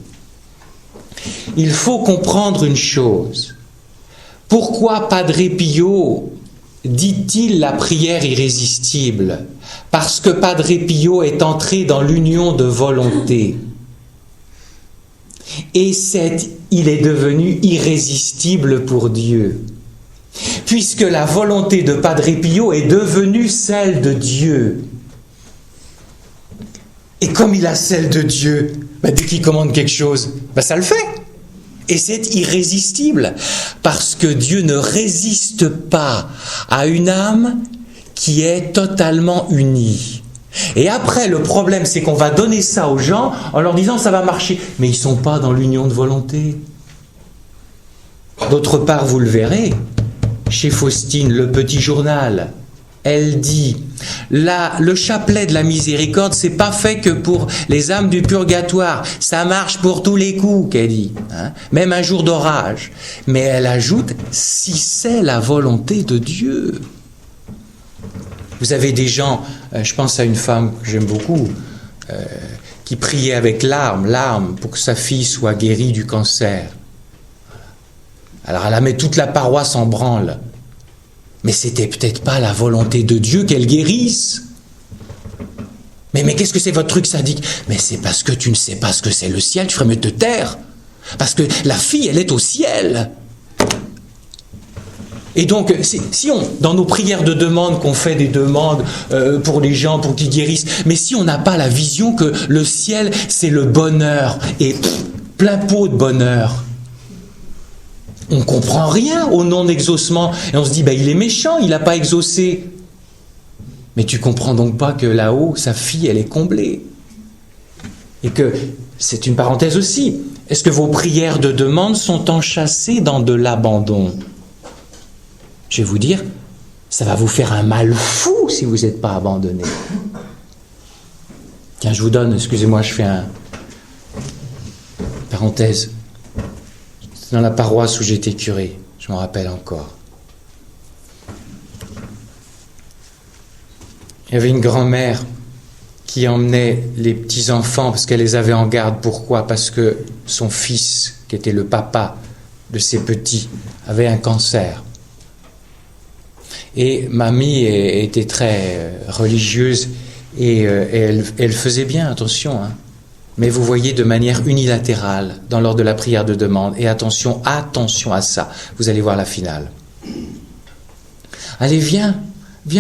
Il faut comprendre une chose. Pourquoi Padre Pio dit-il la prière irrésistible? Parce que Padre Pio est entré dans l'union de volonté. Et il est devenu irrésistible pour Dieu. Puisque la volonté de Padre Pio est devenue celle de Dieu. Et comme il a celle de Dieu, dès qu'il commande quelque chose, ça le fait. Et c'est irrésistible, parce que Dieu ne résiste pas à une âme qui est totalement unie. Et après, le problème, c'est qu'on va donner ça aux gens en leur disant ça va marcher. Mais ils ne sont pas dans l'union de volonté. D'autre part, vous le verrez, chez Faustine, le petit journal, elle dit, le chapelet de la miséricorde, c'est pas fait que pour les âmes du purgatoire, ça marche pour tous les coups, qu'elle dit, même un jour d'orage. Mais elle ajoute, si c'est la volonté de Dieu. Vous avez des gens, je pense à une femme que j'aime beaucoup, qui priait avec larmes pour que sa fille soit guérie du cancer. Alors elle a mis toute la paroisse en branle. Mais c'était peut-être pas la volonté de Dieu qu'elle guérisse. Mais qu'est-ce que c'est votre truc sadique? Mais c'est parce que tu ne sais pas ce que c'est le ciel, tu ferais mieux de te taire. Parce que la fille, elle est au ciel. Et donc, si dans nos prières de demande, qu'on fait des demandes pour les gens, pour qu'ils guérissent, mais si on n'a pas la vision que le ciel, c'est le bonheur, et plein pot de bonheur, on ne comprend rien au non-exaucement. Et on se dit, il est méchant, il n'a pas exaucé. Mais tu ne comprends donc pas que là-haut, sa fille, elle est comblée. Et que, c'est une parenthèse aussi, est-ce que vos prières de demande sont enchâssées dans de l'abandon? Je vais vous dire, ça va vous faire un mal fou si vous n'êtes pas abandonné. Tiens, je vous donne, excusez-moi, je fais un parenthèse. Dans la paroisse où j'étais curé, je m'en rappelle encore. Il y avait une grand-mère qui emmenait les petits-enfants parce qu'elle les avait en garde. Pourquoi? Parce que son fils, qui était le papa de ses petits, avait un cancer. Et mamie était très religieuse et elle faisait bien, attention, mais vous voyez, de manière unilatérale, dans l'ordre de la prière de demande. Et attention à ça. Vous allez voir la finale. Allez, viens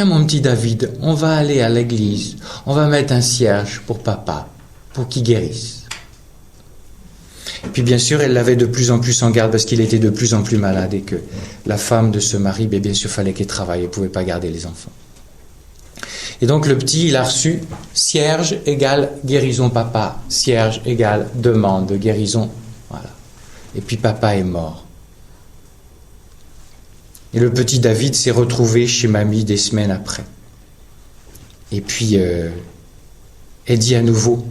mon petit David, on va aller à l'église. On va mettre un cierge pour papa, pour qu'il guérisse. Puis bien sûr, elle l'avait de plus en plus en garde parce qu'il était de plus en plus malade et que la femme de ce mari, bien sûr, fallait qu'elle travaille. Elle ne pouvait pas garder les enfants. Et donc le petit, il a reçu cierge égale guérison papa, cierge égale demande de guérison, voilà. Et puis papa est mort. Et le petit David s'est retrouvé chez mamie des semaines après. Et puis elle dit à nouveau,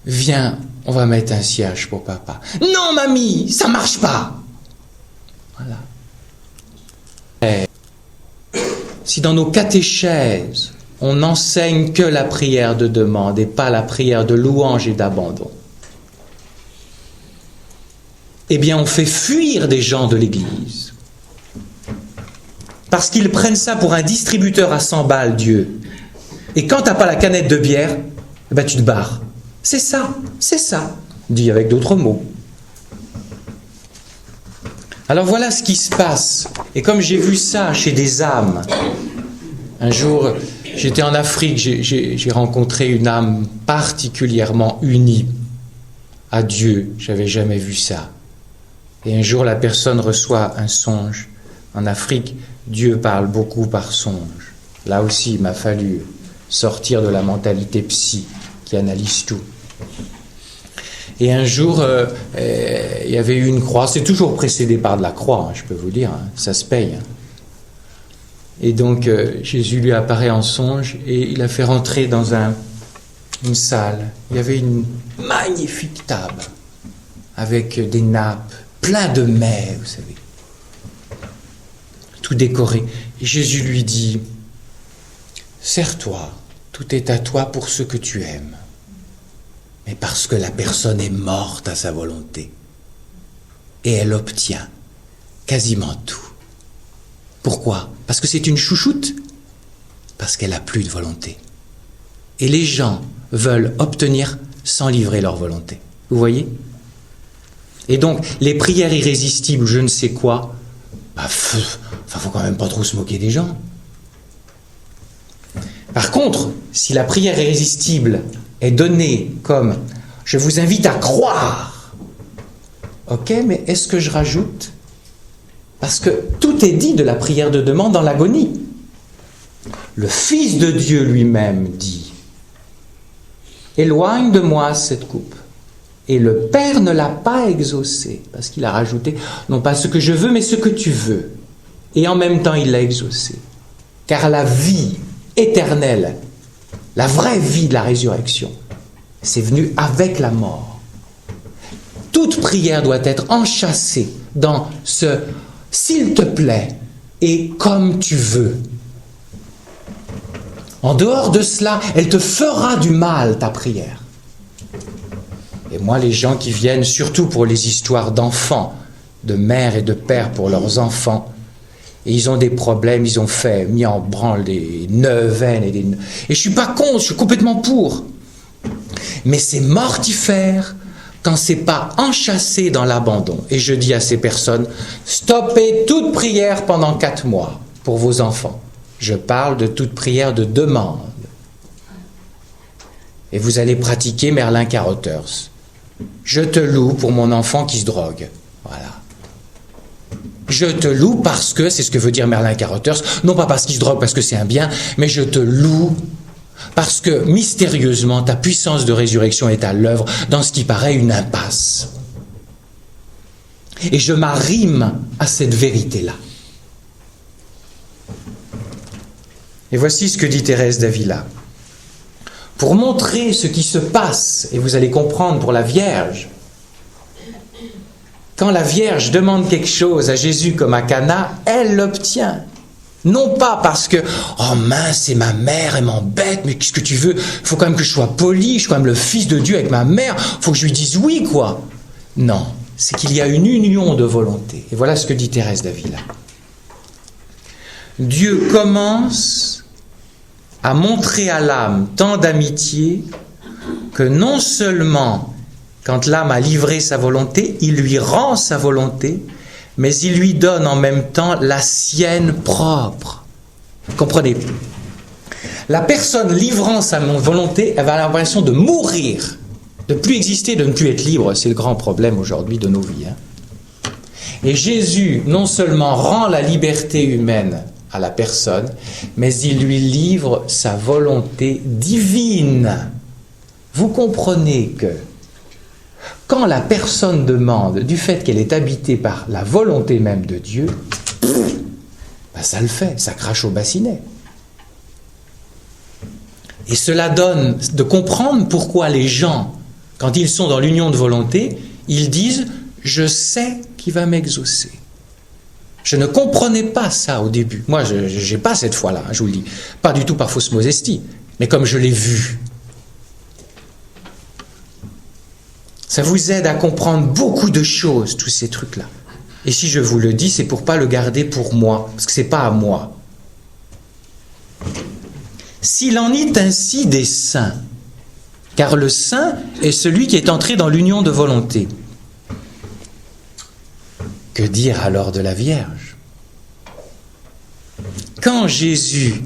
viens, on va mettre un cierge pour papa. Non mamie, ça marche pas. Voilà. Et si dans nos catéchèses, on n'enseigne que la prière de demande et pas la prière de louange et d'abandon, eh bien on fait fuir des gens de l'église. Parce qu'ils prennent ça pour un distributeur à 100 balles, Dieu. Et quand tu n'as pas la canette de bière, tu te barres. C'est ça, dit avec d'autres mots. Alors voilà ce qui se passe. Et comme j'ai vu ça chez des âmes, un jour, j'étais en Afrique, j'ai rencontré une âme particulièrement unie à Dieu. J'avais jamais vu ça. Et un jour, la personne reçoit un songe. En Afrique, Dieu parle beaucoup par songe. Là aussi, il m'a fallu sortir de la mentalité psy qui analyse tout. Et un jour, il y avait eu une croix. C'est toujours précédé par de la croix, je peux vous dire. Ça se paye. Et donc, Jésus lui apparaît en songe et il a fait rentrer dans une salle. Il y avait une magnifique table avec des nappes, plein de mets, vous savez. Tout décoré. Et Jésus lui dit, sers-toi, tout est à toi pour ce que tu aimes. Mais parce que la personne est morte à sa volonté. et elle obtient quasiment tout. Pourquoi? Parce que c'est une chouchoute, parce qu'elle n'a plus de volonté. Et les gens veulent obtenir sans livrer leur volonté. Vous voyez? Et donc, les prières irrésistibles, je ne sais quoi, faut quand même pas trop se moquer des gens. Par contre, si la prière irrésistible est donnée comme « je vous invite à croire », ok, mais est-ce que je rajoute? Parce que tout est dit de la prière de demande dans l'agonie. Le Fils de Dieu lui-même dit « éloigne de moi cette coupe ». Et le Père ne l'a pas exaucé, parce qu'il a rajouté « non pas ce que je veux, mais ce que tu veux ». Et en même temps, il l'a exaucé. Car la vie éternelle, la vraie vie de la résurrection, c'est venu avec la mort. Toute prière doit être enchâssée dans ce « s'il te plaît » et « comme tu veux ». En dehors de cela, elle te fera du mal, ta prière. Et moi, les gens qui viennent, surtout pour les histoires d'enfants, de mères et de pères pour leurs enfants, et ils ont des problèmes, ils ont mis en branle des neuvaines. Et je ne suis pas contre, je suis complètement pour. Mais c'est mortifère quand c'est pas enchâssé dans l'abandon. Et je dis à ces personnes, stoppez toute prière pendant 4 mois pour vos enfants. Je parle de toute prière de demande. Et vous allez pratiquer Merlin Carothers. Je te loue pour mon enfant qui se drogue. Voilà. Je te loue parce que, c'est ce que veut dire Merlin Carothers, non pas parce qu'il se drogue, parce que c'est un bien, mais je te loue parce que mystérieusement ta puissance de résurrection est à l'œuvre dans ce qui paraît une impasse. Et je m'arrime à cette vérité-là. Et voici ce que dit Thérèse d'Avila. Pour montrer ce qui se passe, et vous allez comprendre pour la Vierge, quand la Vierge demande quelque chose à Jésus comme à Cana, elle l'obtient. Non pas parce que « oh mince, c'est ma mère, elle m'embête, mais qu'est-ce que tu veux? Il faut quand même que je sois poli, je suis quand même le Fils de Dieu avec ma mère, il faut que je lui dise oui, quoi. » Non, c'est qu'il y a une union de volonté. Et voilà ce que dit Thérèse d'Avila. Dieu commence à montrer à l'âme tant d'amitié que non seulement quand l'âme a livré sa volonté, il lui rend sa volonté, mais il lui donne en même temps la sienne propre. Comprenez? La personne livrant sa volonté, elle va avoir l'impression de mourir, de ne plus exister, de ne plus être libre. C'est le grand problème aujourd'hui de nos vies. Et Jésus, non seulement rend la liberté humaine à la personne, mais il lui livre sa volonté divine. Vous comprenez que quand la personne demande du fait qu'elle est habitée par la volonté même de Dieu, ça le fait, ça crache au bassinet. Et cela donne de comprendre pourquoi les gens, quand ils sont dans l'union de volonté, ils disent « je sais qu'il va m'exaucer ». Je ne comprenais pas ça au début. Moi, je n'ai pas cette foi-là, je vous le dis. Pas du tout par fausse modestie, mais comme je l'ai vu. Ça vous aide à comprendre beaucoup de choses, tous ces trucs-là. Et si je vous le dis, c'est pour ne pas le garder pour moi, parce que ce n'est pas à moi. S'il en est ainsi des saints, car le saint est celui qui est entré dans l'union de volonté. Que dire alors de la Vierge? Quand Jésus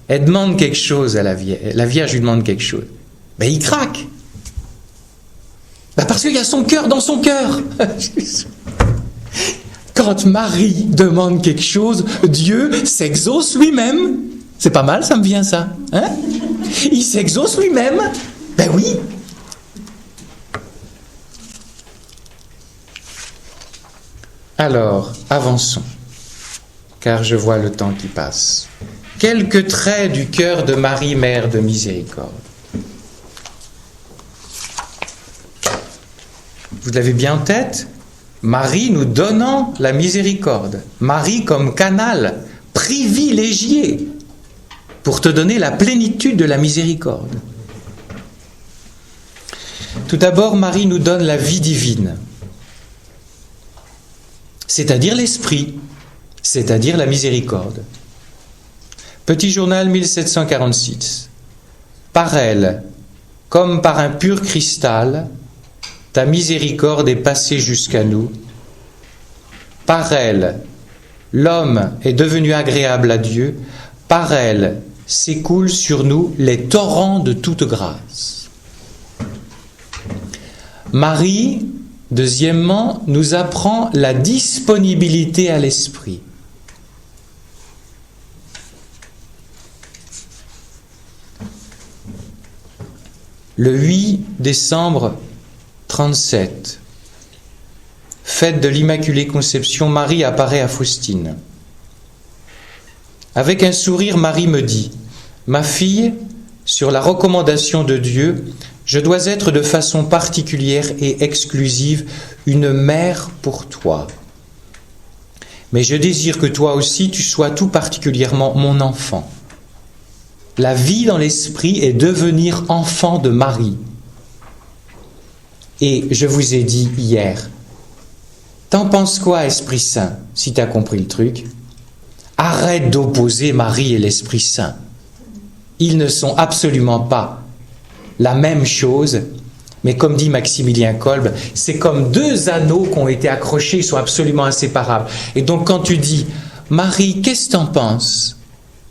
demande quelque chose à la Vierge lui demande quelque chose, il craque. Parce qu'il y a son cœur dans son cœur. Quand Marie demande quelque chose, Dieu s'exauce lui-même. C'est pas mal, ça me vient ça. Hein? Il s'exauce lui-même. Ben oui. Alors, avançons, car je vois le temps qui passe. Quelques traits du cœur de Marie, Mère de Miséricorde. Vous l'avez bien en tête? Marie nous donnant la miséricorde. Marie comme canal privilégié pour te donner la plénitude de la miséricorde. Tout d'abord, Marie nous donne la vie divine. c'est-à-dire l'esprit, c'est-à-dire la miséricorde. Petit journal 1746. Par elle, comme par un pur cristal, ta miséricorde est passée jusqu'à nous. Par elle, l'homme est devenu agréable à Dieu. Par elle s'écoulent sur nous les torrents de toute grâce. Marie, deuxièmement, nous apprend la disponibilité à l'esprit. Le 8 décembre 37, fête de l'Immaculée Conception, Marie apparaît à Faustine. Avec un sourire, Marie me dit « Ma fille, sur la recommandation de Dieu, je dois être de façon particulière et exclusive une mère pour toi. Mais je désire que toi aussi tu sois tout particulièrement mon enfant. » La vie dans l'esprit est devenir enfant de Marie. Et je vous ai dit hier, t'en penses quoi, Esprit Saint, si t'as compris le truc? Arrête d'opposer Marie et l'Esprit Saint. Ils ne sont absolument pas la même chose, mais comme dit Maximilien Kolb, c'est comme deux anneaux qui ont été accrochés, ils sont absolument inséparables. Et donc quand tu dis, Marie, qu'est-ce que t'en penses?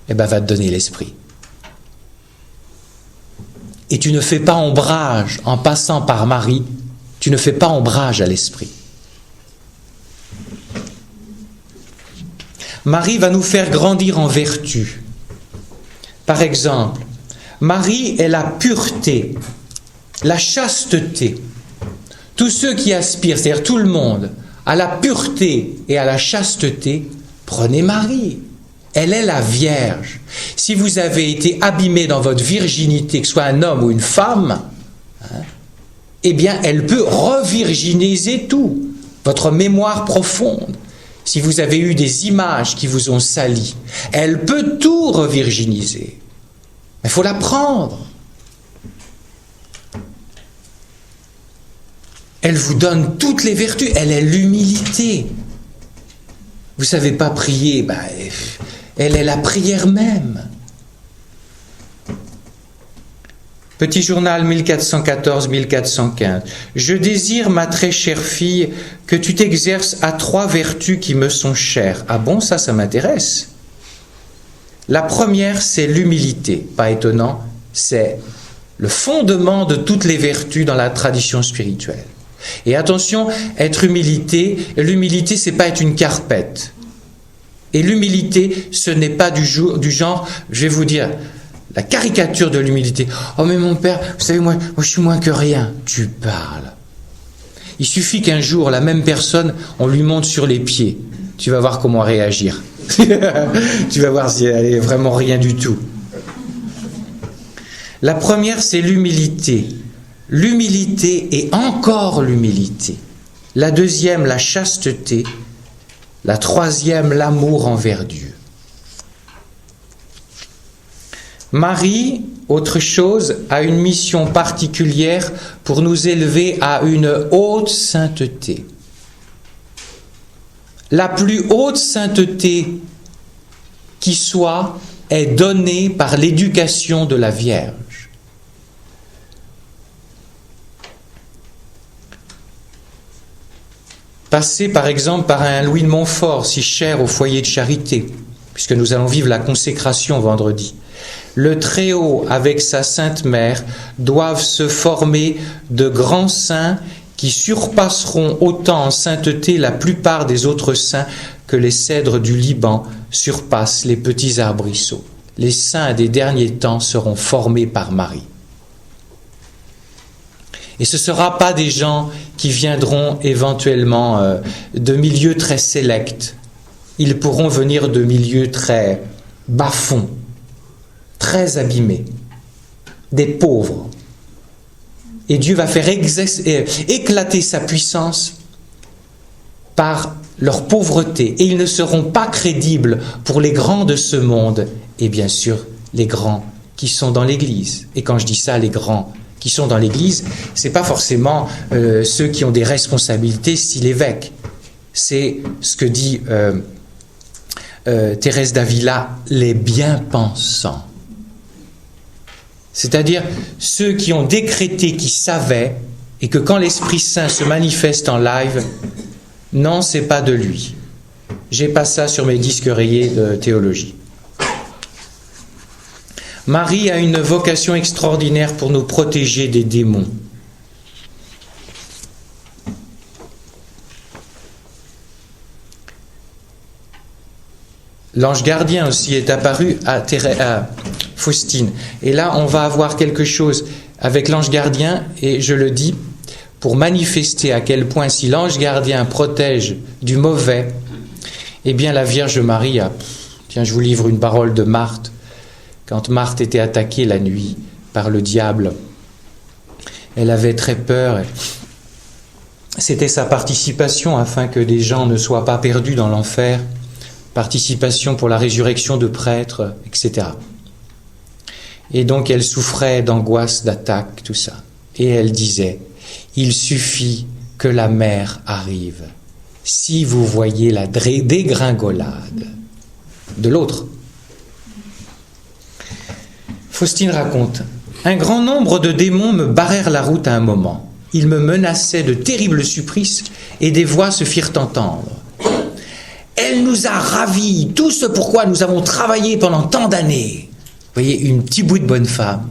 Eh bien, va te donner l'Esprit. Et tu ne fais pas ombrage en passant par Marie, tu ne fais pas ombrage à l'Esprit. Marie va nous faire grandir en vertu. Par exemple, Marie est la pureté, la chasteté. Tous ceux qui aspirent, c'est-à-dire tout le monde, à la pureté et à la chasteté, prenez Marie. Elle est la Vierge. Si vous avez été abîmé dans votre virginité, que ce soit un homme ou une femme, eh bien, elle peut revirginiser tout, votre mémoire profonde. Si vous avez eu des images qui vous ont sali, elle peut tout revirginiser. Mais il faut la prendre. Elle vous donne toutes les vertus. Elle est l'humilité. Vous ne savez pas prier, elle est la prière même. Petit journal 1414-1415. Je désire, ma très chère fille, que tu t'exerces à 3 vertus qui me sont chères. Ah bon, ça m'intéresse. La première, c'est l'humilité. Pas étonnant, c'est le fondement de toutes les vertus dans la tradition spirituelle. Et attention, l'humilité, c'est pas être une carpette. Et l'humilité, ce n'est pas du genre, je vais vous dire, la caricature de l'humilité. Oh mais mon père, vous savez, moi je suis moins que rien. Tu parles. Il suffit qu'un jour, la même personne, on lui monte sur les pieds. Tu vas voir comment réagir. Tu vas voir si elle est vraiment rien du tout. La première, c'est l'humilité. L'humilité et encore l'humilité. La deuxième, la chasteté. La troisième, l'amour envers Dieu. Marie, autre chose, a une mission particulière pour nous élever à une haute sainteté. La plus haute sainteté qui soit est donnée par l'éducation de la Vierge. Passez par exemple par un Louis de Montfort, si cher au foyer de charité, puisque nous allons vivre la consécration vendredi. Le Très-Haut, avec sa Sainte Mère, doivent se former de grands saints qui surpasseront autant en sainteté la plupart des autres saints que les cèdres du Liban surpassent les petits arbrisseaux. Les saints des derniers temps seront formés par Marie. Et ce ne sera pas des gens qui viendront éventuellement de milieux très sélects. Ils pourront venir de milieux très bas-fonds, très abîmés, des pauvres. Et Dieu va faire éclater sa puissance par leur pauvreté. Et ils ne seront pas crédibles pour les grands de ce monde et bien sûr les grands qui sont dans l'Église. Et quand je dis ça, les grands qui sont dans l'Église, ce n'est pas forcément ceux qui ont des responsabilités style évêque. C'est ce que dit Thérèse d'Avila, les bien-pensants. C'est-à-dire ceux qui ont décrété, qui savaient, et que quand l'Esprit Saint se manifeste en live, non, c'est pas de lui. J'ai pas ça sur mes disques rayés de théologie. Marie a une vocation extraordinaire pour nous protéger des démons. L'ange gardien aussi est apparu à Faustine. Et là, on va avoir quelque chose avec l'ange gardien, et je le dis pour manifester à quel point si l'ange gardien protège du mauvais, eh bien la Vierge Marie a... Tiens, je vous livre une parole de Marthe. Quand Marthe était attaquée la nuit par le diable, elle avait très peur. C'était sa participation afin que des gens ne soient pas perdus dans l'enfer, participation pour la résurrection de prêtres, etc. Et donc elle souffrait d'angoisse, d'attaque, tout ça. Et elle disait, il suffit que la mer arrive. Si vous voyez la dégringolade de l'autre. Faustine raconte, un grand nombre de démons me barrèrent la route à un moment. Ils me menaçaient de terribles supplices et des voix se firent entendre. Elle nous a ravis, tout ce pourquoi nous avons travaillé pendant tant d'années. Vous voyez, une petite bout de bonne femme.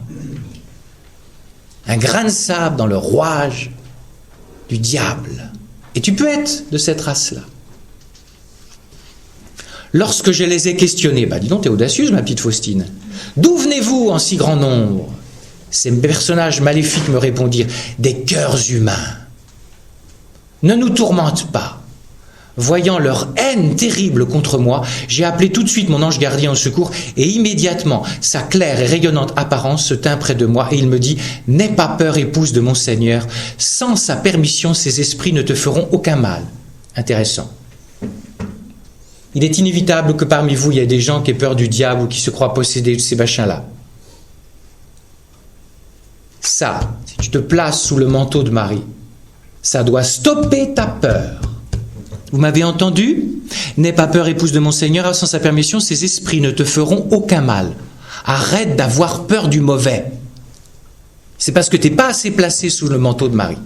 Un grain de sable dans le rouage du diable. Et tu peux être de cette race-là. Lorsque je les ai questionnés, dis donc, t'es audacieuse, ma petite Faustine. D'où venez-vous en si grand nombre? Ces personnages maléfiques me répondirent, des cœurs humains. Ne nous tourmente pas. Voyant leur haine terrible contre moi, j'ai appelé tout de suite mon ange gardien au secours et immédiatement, sa claire et rayonnante apparence se tint près de moi et il me dit « N'aie pas peur, épouse de mon Seigneur, sans sa permission, ces esprits ne te feront aucun mal. » Intéressant. Il est inévitable que parmi vous, il y ait des gens qui aient peur du diable ou qui se croient possédés de ces machins-là. Ça, si tu te places sous le manteau de Marie, ça doit stopper ta peur. Vous m'avez entendu? N'aie pas peur, épouse de mon Seigneur, sans sa permission, ces esprits ne te feront aucun mal. Arrête d'avoir peur du mauvais. C'est parce que tu n'es pas assez placé sous le manteau de Marie.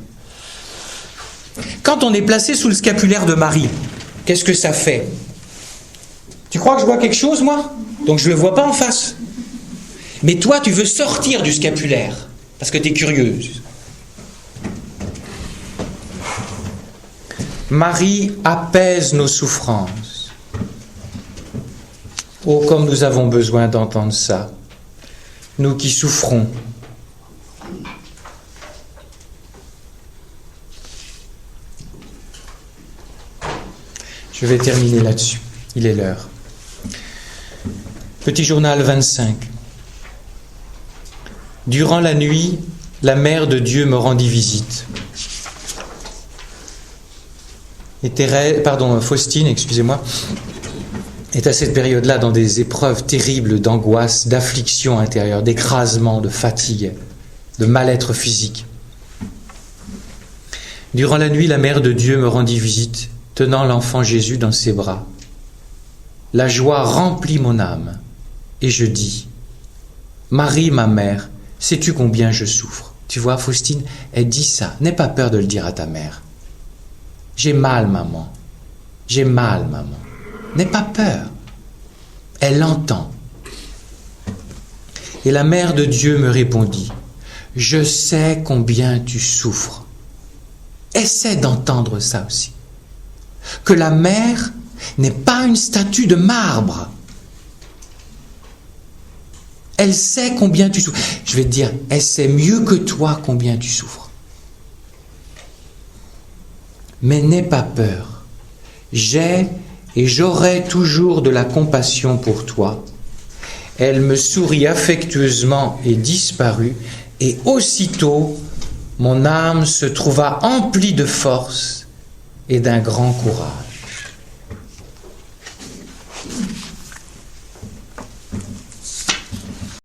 Quand on est placé sous le scapulaire de Marie, qu'est-ce que ça fait? Tu crois que je vois quelque chose, moi? Donc je ne le vois pas en face. Mais toi, tu veux sortir du scapulaire, parce que tu es curieuse. Marie apaise nos souffrances. Oh, comme nous avons besoin d'entendre ça, nous qui souffrons. Je vais terminer là-dessus, il est l'heure. Petit journal 25. Durant la nuit, la Mère de Dieu me rendit visite. Et Faustine, excusez-moi, est à cette période-là dans des épreuves terribles d'angoisse, d'affliction intérieure, d'écrasement, de fatigue, de mal-être physique. Durant la nuit, la Mère de Dieu me rendit visite, tenant l'enfant Jésus dans ses bras. La joie remplit mon âme, et je dis, Marie, ma mère, sais-tu combien je souffre? Tu vois, Faustine, elle dit ça, n'aie pas peur de le dire à ta mère. J'ai mal, maman. J'ai mal, maman. N'aie pas peur. Elle entend. Et la Mère de Dieu me répondit, je sais combien tu souffres. Essaie d'entendre ça aussi. Que la mère n'est pas une statue de marbre. Elle sait combien tu souffres. Je vais te dire, elle sait mieux que toi combien tu souffres. Mais n'aie pas peur. J'ai et j'aurai toujours de la compassion pour toi. Elle me sourit affectueusement et disparut, et aussitôt mon âme se trouva emplie de force et d'un grand courage.